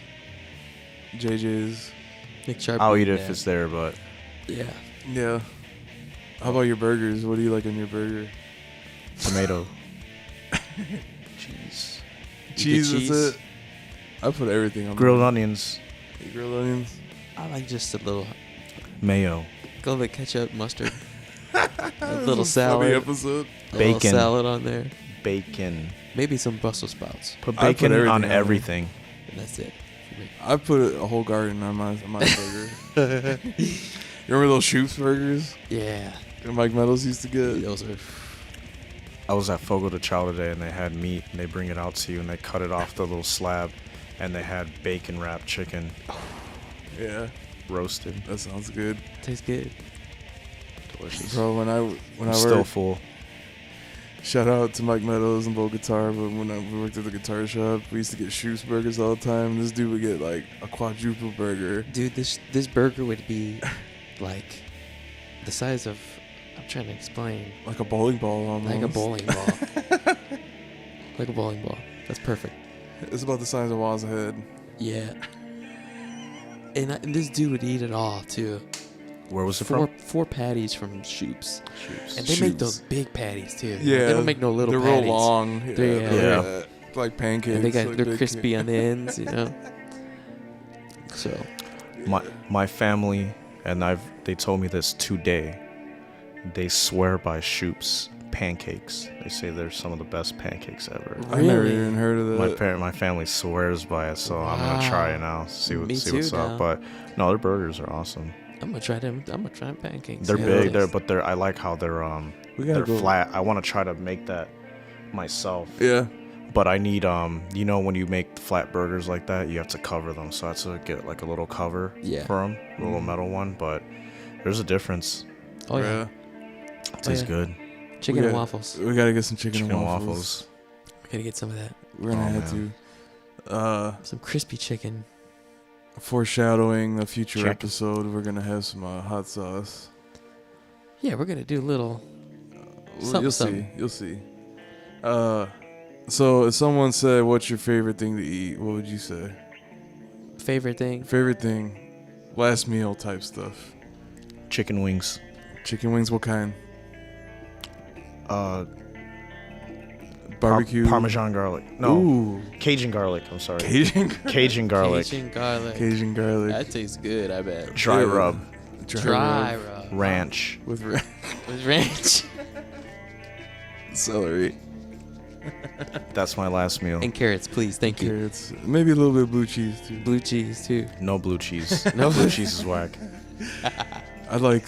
A: JJ's.
B: Nick Sharp.
C: I'll eat it
B: yeah.
C: if it's there, but
B: Yeah.
A: Yeah. How about your burgers? What do you like on your burger?
C: tomato, cheese,
A: Cheese,
B: cheese?
A: that's it. I put everything on.
C: grilled
A: mine.
C: onions,
A: Grilled onions.
B: I like just a little,
C: mayo,
B: go with ketchup, mustard, a
A: This
B: little
A: is a funny
B: salad,
A: episode.
B: a little
C: Bacon.
B: salad on there.
C: bacon.
B: Maybe some Brussels sprouts.
C: Put
A: I put
C: bacon
A: everything
C: on
A: on.
C: everything.
B: And that's it. For me.
A: I put a whole garden on my burger. You remember those Shoops burgers
B: Yeah.
A: that Mike Meadows used to get?
B: Those are.
C: I was at Fogo de Chao today, and they had meat, and they bring it out to you, and they cut it off the little slab, and they had bacon wrapped chicken
A: Yeah,
C: roasted.
A: that sounds good,
B: Tastes good.
C: Delicious.
A: bro. When I
C: I'm still
A: worked,
C: full.
A: shout out to Mike Meadows and Bo Guitar, but when we worked at the guitar shop, we used to get Shoops burgers all the time. This dude would get like a quadruple burger.
B: Dude, this burger would be like the size of. I'm trying to explain.
A: Like a bowling ball almost.
B: Like a bowling ball. Like a bowling ball. That's perfect.
A: It's about the size of Waz's head.
B: Yeah. And this dude would eat it all too.
C: Where was it
B: Four
C: from?
B: four patties from Shoops.
C: Shoops.
B: And they make
A: Shoops.
B: those big patties too.
A: Yeah,
B: They don't make no little
A: they're
B: patties.
A: real long.
B: They're-
A: like pancakes.
B: And
A: like
B: they're
A: big
B: crispy on the ends, you know. So
C: My family and they told me this today. They swear by Shoops pancakes. They say they're some of the best pancakes ever.
A: I never
B: Really?
A: even heard of that.
C: My family swears by it, so I'm gonna try it now. See
B: Me
C: what's
B: too now.
C: up. But no, their burgers are awesome.
B: I'm gonna try them. I'm gonna try pancakes.
C: They're
B: Yeah,
C: big.
B: those-
C: I like how they're
A: We gotta
C: they're
A: go.
C: flat. I want to try to make that myself.
A: Yeah.
C: But I need you know, when you make flat burgers like that, you have to cover them. So I have to get like a little cover
B: Yeah.
C: for them, a little metal one. But there's a difference.
B: Oh yeah.
C: It tastes
B: yeah.
C: good.
B: Chicken
A: We
B: and
A: got-
B: waffles.
A: We gotta get some chicken,
C: Chicken
A: and
C: and
A: waffles.
C: waffles.
B: I gotta get some of that.
A: We're gonna
C: Oh,
A: have to.
B: Some crispy chicken.
A: Foreshadowing a future
C: Chicken.
A: episode, we're gonna have some hot sauce.
B: Yeah, we're gonna do a little.
A: You'll
B: Something.
A: see. You'll see. So if someone said, "What's your favorite thing to eat?" What would you say?
B: Favorite thing.
A: Favorite thing, last meal type stuff.
C: Chicken wings.
A: Chicken wings. What kind?
C: Barbecue.
A: Barbecue.
C: Parmesan garlic. No.
A: Ooh.
C: Cajun garlic. I'm sorry.
A: Cajun.
C: Cajun garlic.
B: Cajun garlic.
A: Cajun garlic.
B: That tastes good. I bet.
C: Dry
A: Yeah.
C: rub.
B: Dry
A: rub
B: rub.
C: Ranch.
A: with
B: With ranch
A: celery
C: That's my last meal.
B: and carrots, please. Thank you.
A: carrots, maybe a little bit of blue cheese too.
B: Blue cheese too.
C: No blue cheese.
B: No
C: Blue cheese is whack.
A: I like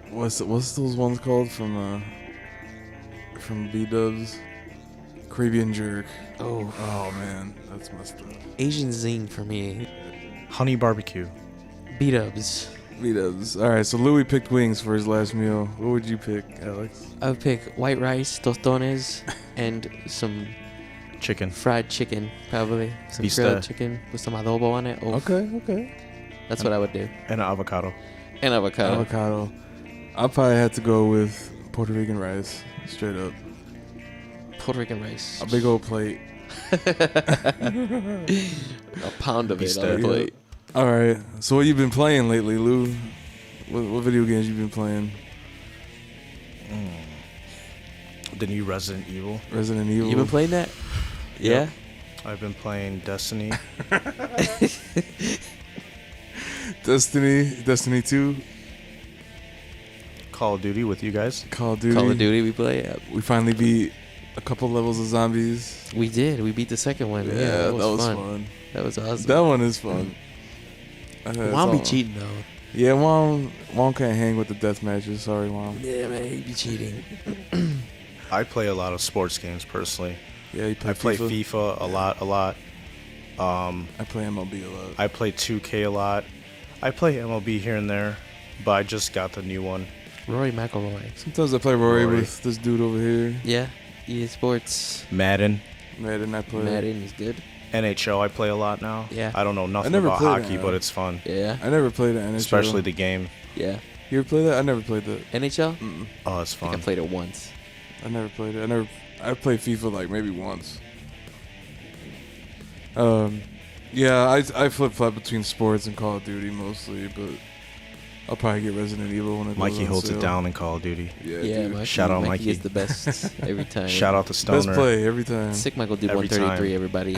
A: what's those ones called from B Dubs? Caribbean jerk.
B: Oh,
A: Oh man, that's my stuff.
B: Asian zing for me.
C: Honey barbecue.
B: B-dubs.
A: B Dubs. All right, so Louis picked wings for his last meal. What would you pick, Alex?
B: I would pick white rice, tostones, and some
C: Chicken.
B: fried chicken, probably. Some
C: Bistec.
B: grilled chicken with some adobo on it. Oh,
A: Okay.
B: that's what I would do.
C: And an avocado.
B: And avocado.
A: Avocado. I'll probably have to go with Puerto Rican rice, straight up.
B: Puerto Rican rice.
A: A big old plate.
B: A pound of it on a
C: Bistec.
B: plate.
A: All right. So what you been playing lately, Lou? What video games you been playing?
C: The new Resident Evil.
A: Resident Evil.
B: You been playing that? Yeah.
C: I've been playing Destiny.
A: Destiny 2,
C: Call of Duty with you guys.
A: Call of Duty.
B: Call of Duty we play. Yeah.
A: We finally beat a couple levels of zombies.
B: We did. We beat the second one. Yeah,
A: that
B: that was fun.
A: fun.
B: That was awesome.
A: That one is fun. That's
B: Juan be
A: all.
B: cheating though.
A: Yeah, Juan can't hang with the death matches. Sorry, Juan.
B: Yeah, man, he be cheating.
C: I play a lot of sports games personally.
A: Yeah, he
C: I play
A: FIFA.
C: FIFA a lot.
A: I play MLB a lot.
C: I play 2K a lot. I play MLB here and there, but I just got the new one.
B: Rory McIlroy.
A: Sometimes I play Rory
C: Rory.
A: with this dude over here.
B: Yeah. EA Sports.
C: Madden.
A: Madden, I play.
B: Madden is good.
C: NHL I play a lot now.
B: Yeah.
C: I don't know nothing
A: never
C: about
A: played
C: hockey,
A: that.
C: but it's fun.
B: Yeah.
A: I never played the NHL.
C: Especially the game.
B: Yeah.
A: You ever play that? I never played that.
B: NHL?
A: Mm-mm.
C: Oh, it's
B: I think I
C: fun.
B: played it once.
A: I never played it. I played FIFA like maybe once. Yeah, I flip flop between sports and Call of Duty mostly, but I'll probably get Resident Evil when it goes
C: Mikey
A: on
C: holds
A: sale.
C: it down in Call of Duty.
A: Yeah,
B: Yeah,
A: dude.
B: Mikey.
C: Shout out Mikey.
B: is the best every time.
C: Shout out to Stoner.
A: Best play every time.
B: Sick Michael did
C: Every
B: 133,
C: time.
B: everybody.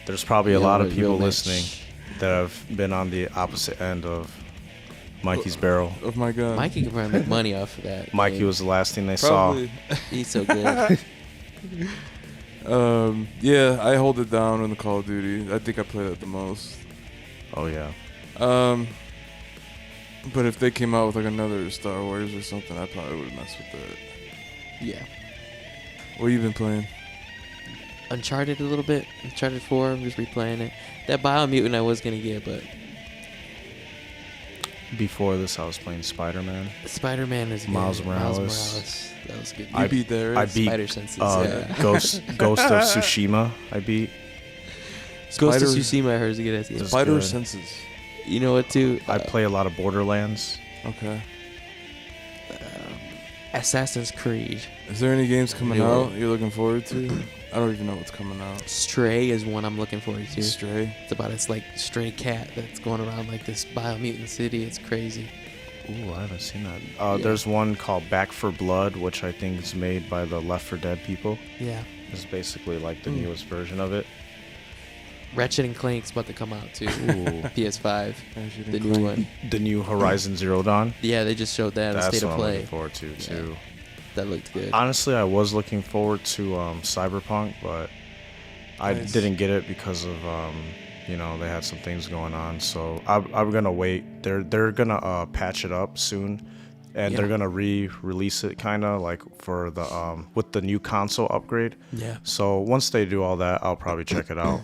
C: There's probably a
B: Yeah,
C: lot of
B: real
C: people
B: match.
C: listening that have been on the opposite end of Mikey's barrel.
A: Oh my god.
B: Mikey can probably make money off of that.
C: Mikey
B: game.
C: was the last thing they
A: Probably.
B: He's so good.
A: Yeah, I hold it down in the Call of Duty. I think I play that the most.
C: Oh yeah.
A: But if they came out with like another Star Wars or something, I probably would mess with that.
B: Yeah.
A: What you been playing?
B: Uncharted a little bit. Uncharted 4, I'm just replaying it. That Biomutant I was gonna get, but
C: Before this, I was playing Spider-Man.
B: Spider-Man is good.
C: Miles Morales.
B: That was good.
A: You beat that, right?
C: I beat
B: Spider Senses. Yeah.
C: Ghost of Tsushima. I beat.
B: Ghost of
A: Spider-
B: Tsushima I heard is a good as
C: It's
A: Spider
C: good.
A: Senses.
B: You know what, too?
C: I play a lot of Borderlands.
A: Okay.
B: Assassin's Creed.
A: Is there any games coming
B: New
A: out
B: one.
A: you're looking forward to? I don't even know what's coming out.
B: Stray is one I'm looking forward to.
A: Stray.
B: It's about this like stray cat that's going around like this biomutant city. It's crazy.
C: Ooh, I haven't seen that.
B: Yeah.
C: There's one called Back for Blood, which I think is made by the Left 4 Dead people.
B: Yeah.
C: It's basically like the newest version of it.
B: Ratchet and Clank's about to come out too.
C: Ooh.
B: PS5,
A: Ratchet
B: the
A: and
B: new
A: Clank.
B: one.
C: The new Horizon Zero Dawn.
B: Yeah, they just showed that on
C: That's
B: State
C: what
B: of
C: I'm
B: Play.
C: looking forward to too.
B: That looked good.
C: Honestly, I was looking forward to Cyberpunk, but I
A: Nice.
C: didn't get it because of they had some things going on. So I'm gonna wait. They're gonna patch it up soon, and
B: Yeah.
C: they're gonna re-release it kind of like for the with the new console upgrade.
B: Yeah.
C: So once they do all that, I'll probably check it out.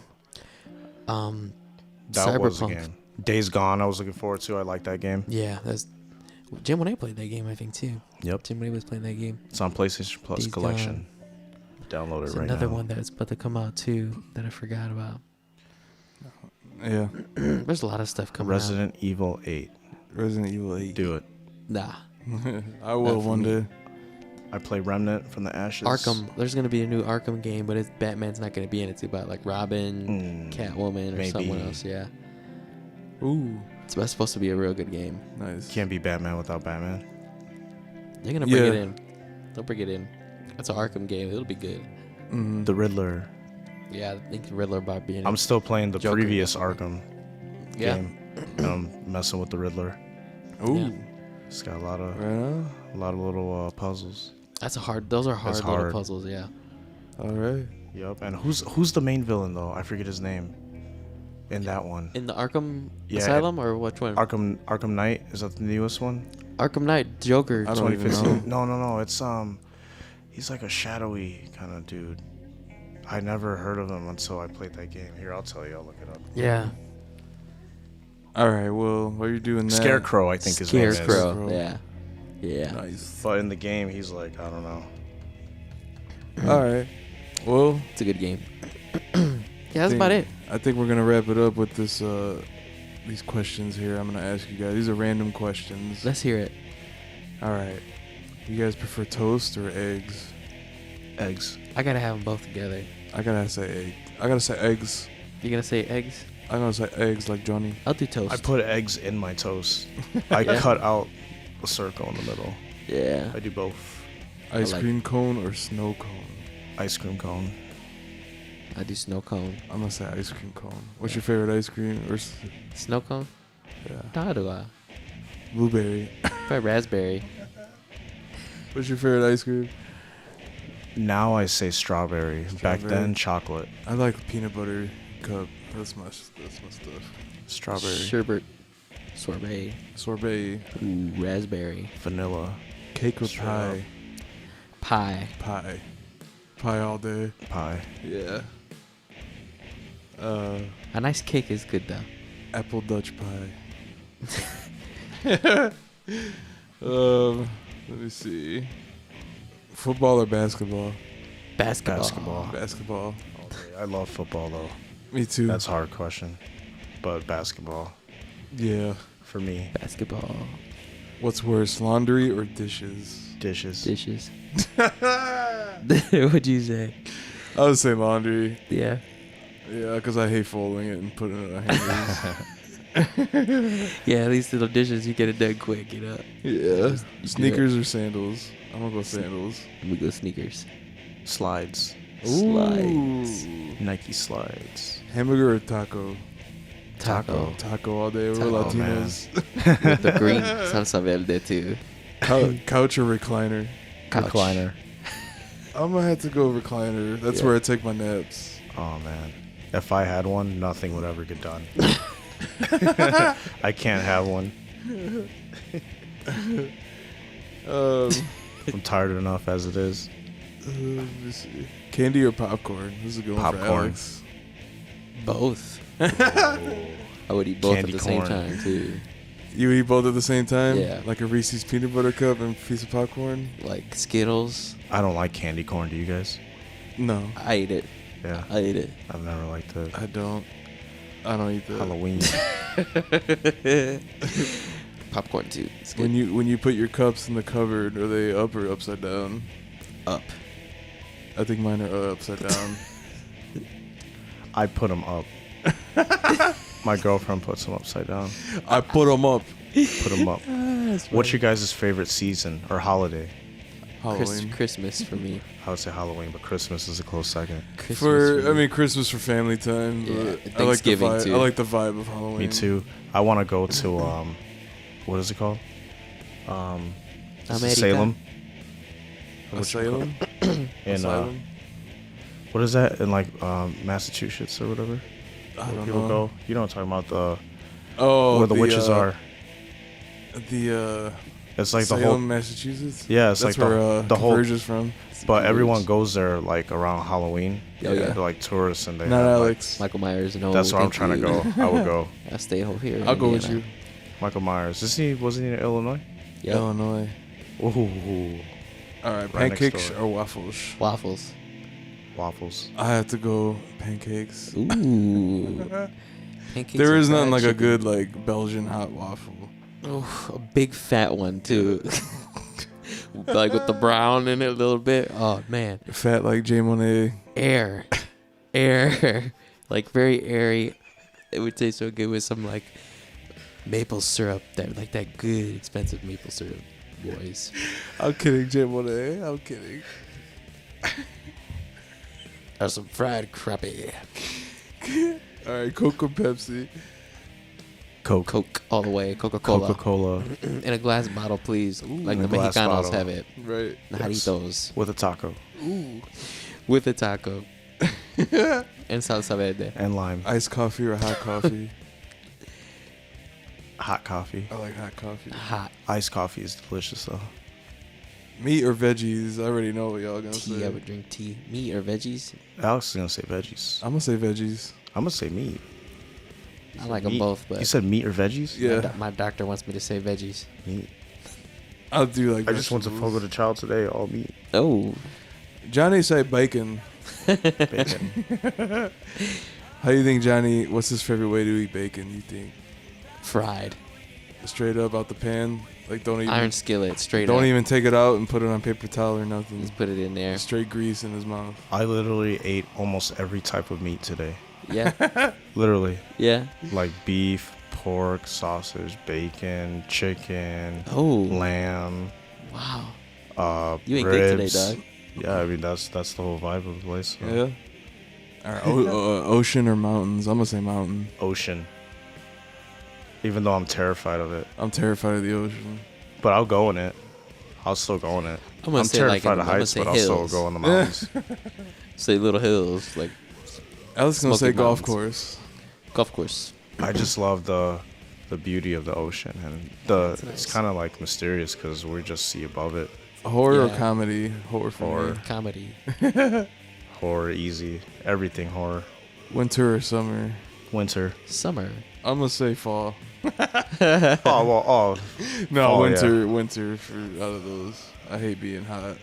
C: That was a
B: Cyberpunk.
C: game. Days Gone, I was looking forward to. I like that game.
B: Yeah, that's Jim when I played that game, I think too.
C: Yep.
B: Jim when he was playing that game.
C: It's on PlayStation Plus
B: Days
C: collection. Download it
B: There's
C: right
B: another
C: now.
B: one that's about to come out too that I forgot about.
A: Yeah.
B: There's a lot of stuff coming
C: Resident Evil 8.
A: Resident Evil 8.
C: Do it.
B: out. Nah.
A: I will
B: Not for
A: one
B: me.
A: day.
C: I play Remnant from the Ashes.
B: Arkham. There's gonna be a new Arkham game, but Batman's not gonna be in it. It's about like Robin, Catwoman, or
C: maybe.
B: someone else. Yeah.
A: Ooh.
B: It's supposed to be a real good game.
A: Nice.
C: Can't be Batman without Batman.
B: They're gonna bring
A: Yeah.
B: it in. They'll bring it in. That's an Arkham game. It'll be good.
A: Mhm.
C: The Riddler.
B: Yeah, I think the Riddler about being.
C: I'm still playing the
B: Joker.
C: previous Arkham
B: Yeah.
C: game. And I'm messing with the Riddler.
A: Ooh.
B: Yeah.
C: It's got a lot of
A: Right on.
C: little puzzles.
B: That's a hard. Those are hard
C: It's
B: little
C: hard.
B: puzzles. Yeah.
A: All right.
C: Yep. And who's the main villain though? I forget his name. In that one.
B: In the Arkham
C: Yeah,
B: Asylum or which one?
C: Arkham Knight, is that the newest one?
B: Arkham Knight, Joker.
A: I don't even
C: 2015.
A: know.
C: No. It's he's like a shadowy kind of dude. I never heard of him until I played that game. Here, I'll tell you. I'll look it up.
B: Yeah.
A: All right. Well, while you're doing that.
C: Scarecrow, I think his name is.
B: Scarecrow. Yeah. Yeah.
A: Nice.
C: But in the game, he's like, I don't know.
A: All right. Well,
B: It's a good game. Yeah, that's about it.
A: I think we're gonna wrap it up with this. These questions here. I'm gonna ask you guys. These are random questions.
B: Let's hear it.
A: All right. You guys prefer toast or eggs?
C: Eggs.
B: I gotta have them both together.
A: I gotta say egg. I gotta say eggs.
B: You gonna say eggs?
A: I'm gonna say eggs like Johnny.
B: I'll do toast.
C: I put eggs in my toast. I cut out a circle in the middle.
B: Yeah.
C: I do both.
A: Ice
B: like-
A: cream cone or snow cone?
C: Ice cream cone.
B: I do snow cone.
A: I'm gonna say ice cream cone. What's your favorite ice cream? Or
B: Snow cone?
A: yeah,
B: Tadua.
A: blueberry.
B: Probably raspberry.
A: What's your favorite ice cream?
C: Now I say strawberry. Back
A: Strawberry.
C: then, chocolate.
A: I like peanut butter cup. That's my stuff.
C: Strawberry.
B: Sherbet. Sorbet.
A: Sorbet.
B: Ooh, raspberry.
C: Vanilla.
A: Cake or
C: Straight
A: pie?
B: Pie.
A: Pie. Pie all day.
C: Pie.
A: Yeah.
B: A nice cake is good though.
A: Apple Dutch pie. Let me see. Football or basketball?
B: Basketball.
C: Basketball.
A: Basketball.
C: All day. I love football though.
A: Me too.
C: That's a hard question. But basketball
A: Yeah.
C: for me.
B: Basketball.
A: What's worse, laundry or dishes?
C: Dishes.
B: Dishes. What'd you say?
A: I would say laundry.
B: Yeah.
A: Yeah, because I hate folding it and putting it in the hangers.
B: Yeah, at least little dishes you get it done quick, you know.
A: Yeah. Sneakers or sandals? I'm gonna go sandals.
B: We go sneakers.
C: Slides.
B: Slides.
A: Ooh.
C: Nike slides.
A: Hamburger or taco?
B: Taco.
A: Taco all day. We're
C: Taco,
A: Latinos.
B: With the green salsa verde too.
A: Couch or recliner?
B: Couch.
C: Recliner.
A: I'm gonna have to go recliner. That's
B: Yeah.
A: where I take my naps.
C: Oh man, if I had one, nothing would ever get done. I can't have one.
A: Um,
C: I'm tired enough as it is.
A: let me see. Candy or popcorn? This is a good one for
C: Popcorn.
A: Alex.
B: Both. I would eat both
C: Candy
B: at the same
C: corn.
B: time too.
A: You eat both at the same time?
B: Yeah.
A: Like a Reese's peanut butter cup and a piece of popcorn?
B: Like Skittles.
C: I don't like candy corn. Do you guys?
A: No,
B: I ate it.
C: Yeah,
B: I ate it.
C: I've never liked it.
A: I don't. I don't eat that.
C: Halloween.
B: Popcorn too. It's good.
A: When you put your cups in the cupboard, are they up or upside down?
B: Up.
A: I think mine are upside down.
C: I put them up. My girlfriend puts them upside down.
A: I put them up.
C: Put them up. What's your guys' favorite season or holiday?
A: Halloween.
B: Christmas for me.
C: I would say Halloween, but Christmas is a close second.
B: Christmas
A: For I
B: me.
A: mean Christmas for family time.
B: Yeah,
A: But
B: and
A: I like the
B: Thanksgiving,
A: vibe.
B: too.
A: I like the vibe of Halloween.
C: Me too. I want to go to what is it called?
B: Amayeta.
C: Salem.
A: Salem.
C: In
A: Asylum?
C: what is that in like Massachusetts or whatever?
A: I
C: Where
A: don't
C: people
A: know.
C: go. You know what I'm talking about?
A: Oh,
C: Where the witches are.
A: The
C: It's like
A: Salem,
C: the whole.
A: Massachusetts.
C: Yeah, it's
A: That's
C: like
A: where
C: the whole.
A: Converge is from.
C: But everyone goes there like around Halloween.
B: Oh, yeah.
C: They're like tourists and they.
A: Not
C: have, like-
A: Alex.
B: Michael Myers. No.
C: that's where I'm
B: thank
C: trying to
B: you.
C: go. I would go.
B: I stay over here. in
A: I'll go with
B: Indiana.
A: you.
C: Michael Myers. Wasn't he in Illinois?
B: Yep.
A: Illinois.
C: Ooh,
A: All right,
C: Right next
A: pancakes
C: door.
A: or waffles?
B: Waffles.
C: waffles.
A: I have to go pancakes.
B: Ooh. Pancakes
A: There
B: and
A: is nothing
B: fried
A: like a
B: chicken.
A: good like Belgian hot waffle.
B: Oh, a big fat one too. Like with the brown in it a little bit. Oh man,
A: Fat like J Monet.
B: air, like very airy. It would taste so good with some like maple syrup. That good expensive maple syrup, boys.
A: I'm kidding, J Monet. I'm kidding.
B: Or some fried crappie.
A: All right, Coke or Pepsi?
C: Coke.
B: Coke all the way. Coca-Cola.
C: Coca-Cola
B: In a glass bottle, please. Like
C: in
B: the
C: a glass
B: Mexicanos
C: bottle.
B: have it.
A: Right.
B: Najaritos.
C: with a taco
A: Ooh.
B: With a taco. And salsa verde.
C: and lime.
A: Iced coffee or hot coffee?
C: Hot coffee.
A: I like hot coffee.
B: Hot
C: Iced coffee is delicious though.
A: Meat or veggies? I already know what y'all gonna
B: tea.
A: say.
B: I would drink tea. Meat or veggies?
C: Alex is gonna say veggies.
A: I'm gonna say veggies.
C: I'm gonna say meat.
B: I like them
C: Meat.
B: both, but
C: You said meat or veggies?
A: Yeah.
B: my doctor wants me to say veggies.
C: Meat.
A: I'll do like.
C: I just went to
A: vegetables.
C: Fogo de Chao today. All meat.
B: Oh,
A: Johnny say bacon.
C: Bacon.
A: How do you think Johnny? What's his favorite way to eat bacon? You think
B: fried.
A: straight up out the pan? Like don't even
B: Iron skillet, straight
A: don't
B: up.
A: even take it out and put it on paper towel or nothing.
B: Just put it in there.
A: Straight grease in his mouth.
C: I literally ate almost every type of meat today.
B: Yeah,
C: Literally.
B: yeah.
C: Like beef, pork, sausage, bacon, chicken,
B: Oh,
C: lamb,
B: wow. You ate good
C: ribs.
B: today, dog.
C: Yeah, I mean that's the whole vibe of the place. So.
A: Yeah. All right, ocean or mountains? I'm gonna say mountain.
C: Ocean. Even though I'm terrified of it,
A: I'm terrified of the ocean.
C: but I'll go in it. I'll still go in it.
B: I'm gonna
C: I'm
B: say like
C: terrified
B: in,
C: of
B: I'm gonna
C: heights,
B: say
C: but I'll
B: hills.
C: still go in the mountains.
B: Say little hills, like
A: I was gonna
B: Smoky
A: say golf
B: Mountains.
A: course.
B: golf course.
C: I just love the beauty of the ocean, and it's
B: nice.
C: kind of like mysterious because we just see above it.
A: Horror or
B: Yeah.
A: comedy? Horror for
C: Horror.
A: me.
B: Comedy.
C: Horror, easy, everything horror.
A: Winter or summer?
C: Winter.
B: Summer.
A: I'm gonna say fall.
C: Oh,
A: No,
C: Fall,
A: winter for out of those. I hate being hot.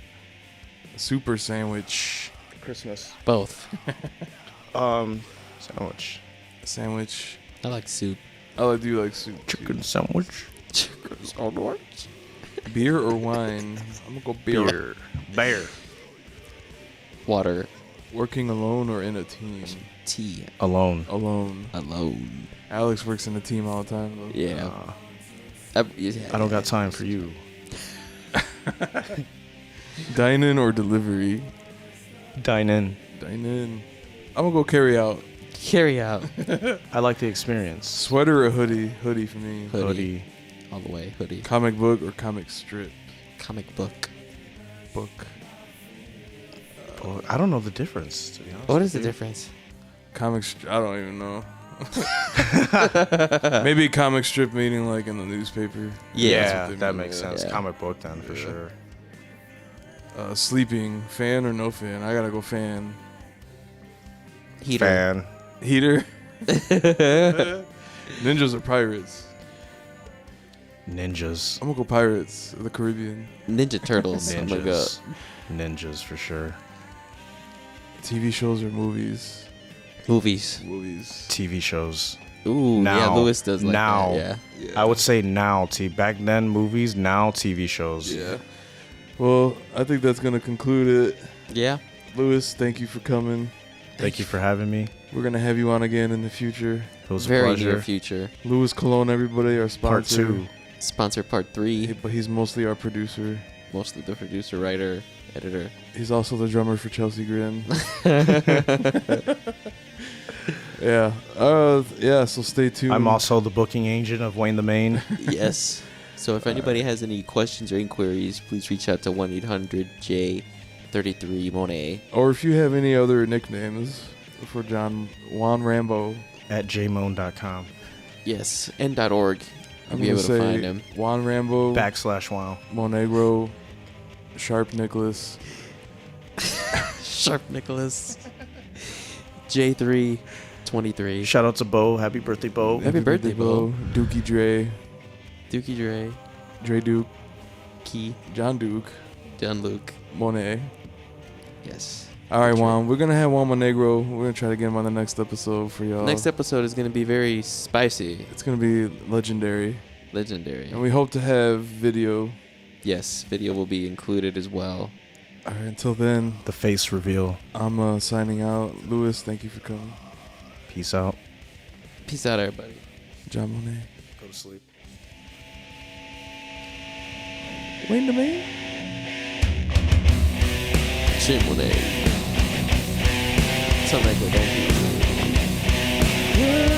A: Super sandwich.
C: Christmas.
B: Both.
C: Sandwich.
A: Sandwich.
B: I like soup.
A: I do like soup. too.
C: Chicken sandwich.
B: Chicken sandwich.
A: Beer or wine? I'm gonna go beer.
C: Beer. Bear.
B: Water.
A: Working alone or in a team?
B: Tea.
C: Alone.
A: Alone.
B: Alone.
A: Alex works in a team all the time though.
B: Yeah. Yeah.
C: I don't got time for you.
A: Dine in or delivery?
C: Dine in.
A: Dine in. I'm gonna go carry out.
B: Carry out.
C: I like the experience.
A: Sweater or hoodie? Hoodie for me.
C: Hoodie.
B: All the way. Hoodie.
A: Comic book or comic strip?
B: Comic book.
A: Book.
C: book. I don't know the difference, to be honest.
B: What is the difference?
A: Comics. I don't even know. Maybe comic strip meaning like in the newspaper.
C: Yeah,
A: they
C: that
A: mean,
C: makes
A: yeah.
C: sense.
B: Yeah.
C: Comic book then, for
A: Yeah.
C: sure.
A: Sleeping, fan or no fan? I gotta go fan.
B: Heater.
C: Fan.
A: Heater. Ninjas or pirates?
C: Ninjas.
A: I'm gonna go Pirates of the Caribbean.
B: Ninja Turtles. Oh my god.
C: Ninjas. Ninjas, for sure.
A: TV shows or movies?
B: Movies.
A: Movies.
C: TV shows.
B: Ooh, yeah,
C: Now.
B: Lewis does like
C: Now.
B: that.
C: I would say now, back then, movies, now TV shows.
A: Yeah. Well, I think that's gonna conclude it.
B: Yeah.
A: Lewis, thank you for coming.
C: Thank you for having me.
A: We're gonna have you on again in the future.
C: It was a
B: Very
C: pleasure.
B: near future.
A: Louis Cologne, everybody, our
C: Part
A: sponsor.
C: 2.
B: Sponsor part 3.
A: But he's mostly our producer.
B: Mostly the producer, writer, editor.
A: He's also the drummer for Chelsea Grin. Yeah. Yeah, so stay tuned.
C: I'm also the booking agent of Wayne the Main.
B: Yes. So if anybody has any questions or inquiries, please reach out to 1-800-J33-MONET.
A: Or if you have any other nicknames for Juan Rambo,
C: at jmoan.com.
B: Yes, and .org. You'll
A: I'm
B: be
A: gonna
B: able to find
A: say
B: him.
A: Juan Rambo,
C: /wow.
A: Monegro, Sharp Nicholas,
B: Sharp Nicholas. J323.
C: Shout out to Bo. Happy birthday, Bo.
B: Happy birthday, Bo.
A: Dookie Dre,
B: Dookie Dre.
A: Dre Duke,
B: Key.
A: John Duke,
B: John Luke.
A: Monet.
B: Yes.
A: All right,
B: That's right.
A: Juan. We're gonna have Juan Monegro. We're gonna try to get him on the next episode for y'all.
B: Next episode is going to be very spicy.
A: It's gonna be legendary,
B: Legendary.
A: and we hope to have video.
B: Yes, video will be included as well.
A: All right. Until then,
C: The face reveal.
A: I'm signing out. Lewis, thank you for coming.
C: Peace out.
B: Peace out, everybody.
A: John Monet.
C: Go to sleep.
A: Wayne the Man.
B: Chimney. Something like that.
A: Yeah.